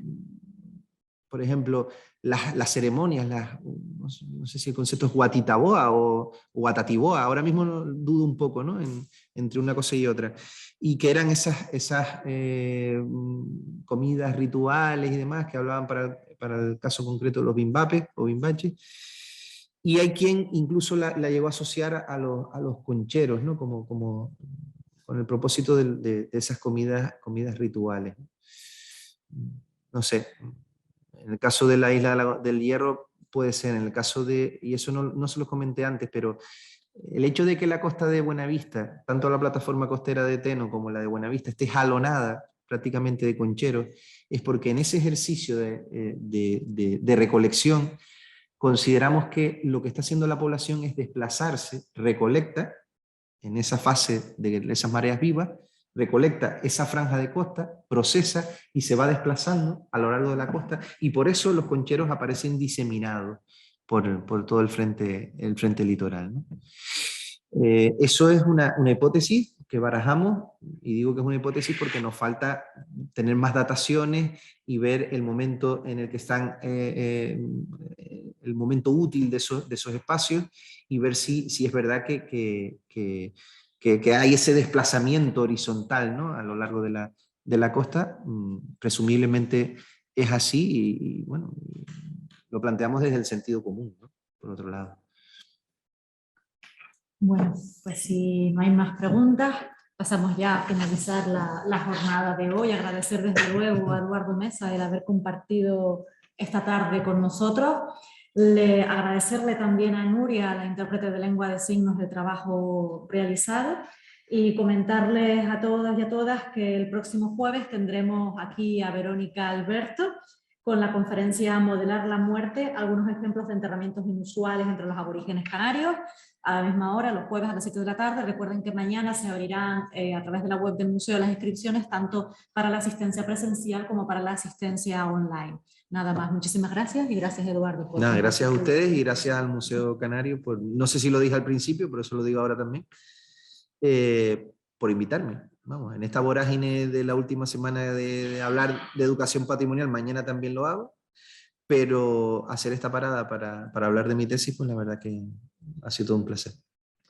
por ejemplo, las ceremonias, no sé si el concepto es Guatitaboa o Guatatiboa, ahora mismo dudo un poco, ¿no? Entre una cosa y otra, y que eran esas comidas rituales y demás que hablaban para el caso concreto de los bimbapes o bimbaches, y hay quien incluso la llegó a asociar a los concheros, ¿no? Como con el propósito de esas comidas rituales. No sé, en el caso de la isla del Hierro puede ser, en el caso de, y eso no se lo comenté antes, pero el hecho de que la costa de Buenavista, tanto la plataforma costera de Teno como la de Buenavista, esté jalonada prácticamente de concheros, es porque en ese ejercicio de recolección consideramos que lo que está haciendo la población es desplazarse, recolecta en esa fase de esas mareas vivas, recolecta esa franja de costa, procesa y se va desplazando a lo largo de la costa, y por eso los concheros aparecen diseminados por todo el frente litoral, ¿no? Eso es una hipótesis que barajamos, y digo que es una hipótesis porque nos falta tener más dataciones y ver el momento en el que están, el momento útil de esos espacios, y ver si es verdad que hay ese desplazamiento horizontal, ¿no? A lo largo de la costa. Presumiblemente es así, y bueno, lo planteamos desde el sentido común, ¿no? Por otro lado. Bueno, pues si no hay más preguntas, pasamos ya a finalizar la jornada de hoy. Agradecer desde luego a Eduardo Mesa el haber compartido esta tarde con nosotros. Agradecerle también a Nuria, la intérprete de lengua de signos, del trabajo realizado, y comentarles a todas y a todas que el próximo jueves tendremos aquí a Verónica Alberto con la conferencia Modelar la muerte, algunos ejemplos de enterramientos inusuales entre los aborígenes canarios, a la misma hora, los jueves a las 7 de la tarde. Recuerden que mañana se abrirán a través de la web del museo las inscripciones, tanto para la asistencia presencial como para la asistencia online. Nada más, muchísimas gracias y gracias, Eduardo. Nada, gracias a ustedes y gracias al Museo Canario, por, no sé si lo dije al principio, pero eso lo digo ahora también, por invitarme. Vamos, en esta vorágine de la última semana de hablar de educación patrimonial, mañana también lo hago, pero hacer esta parada para hablar de mi tesis, pues la verdad que ha sido todo un placer.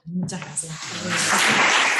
Muchas gracias.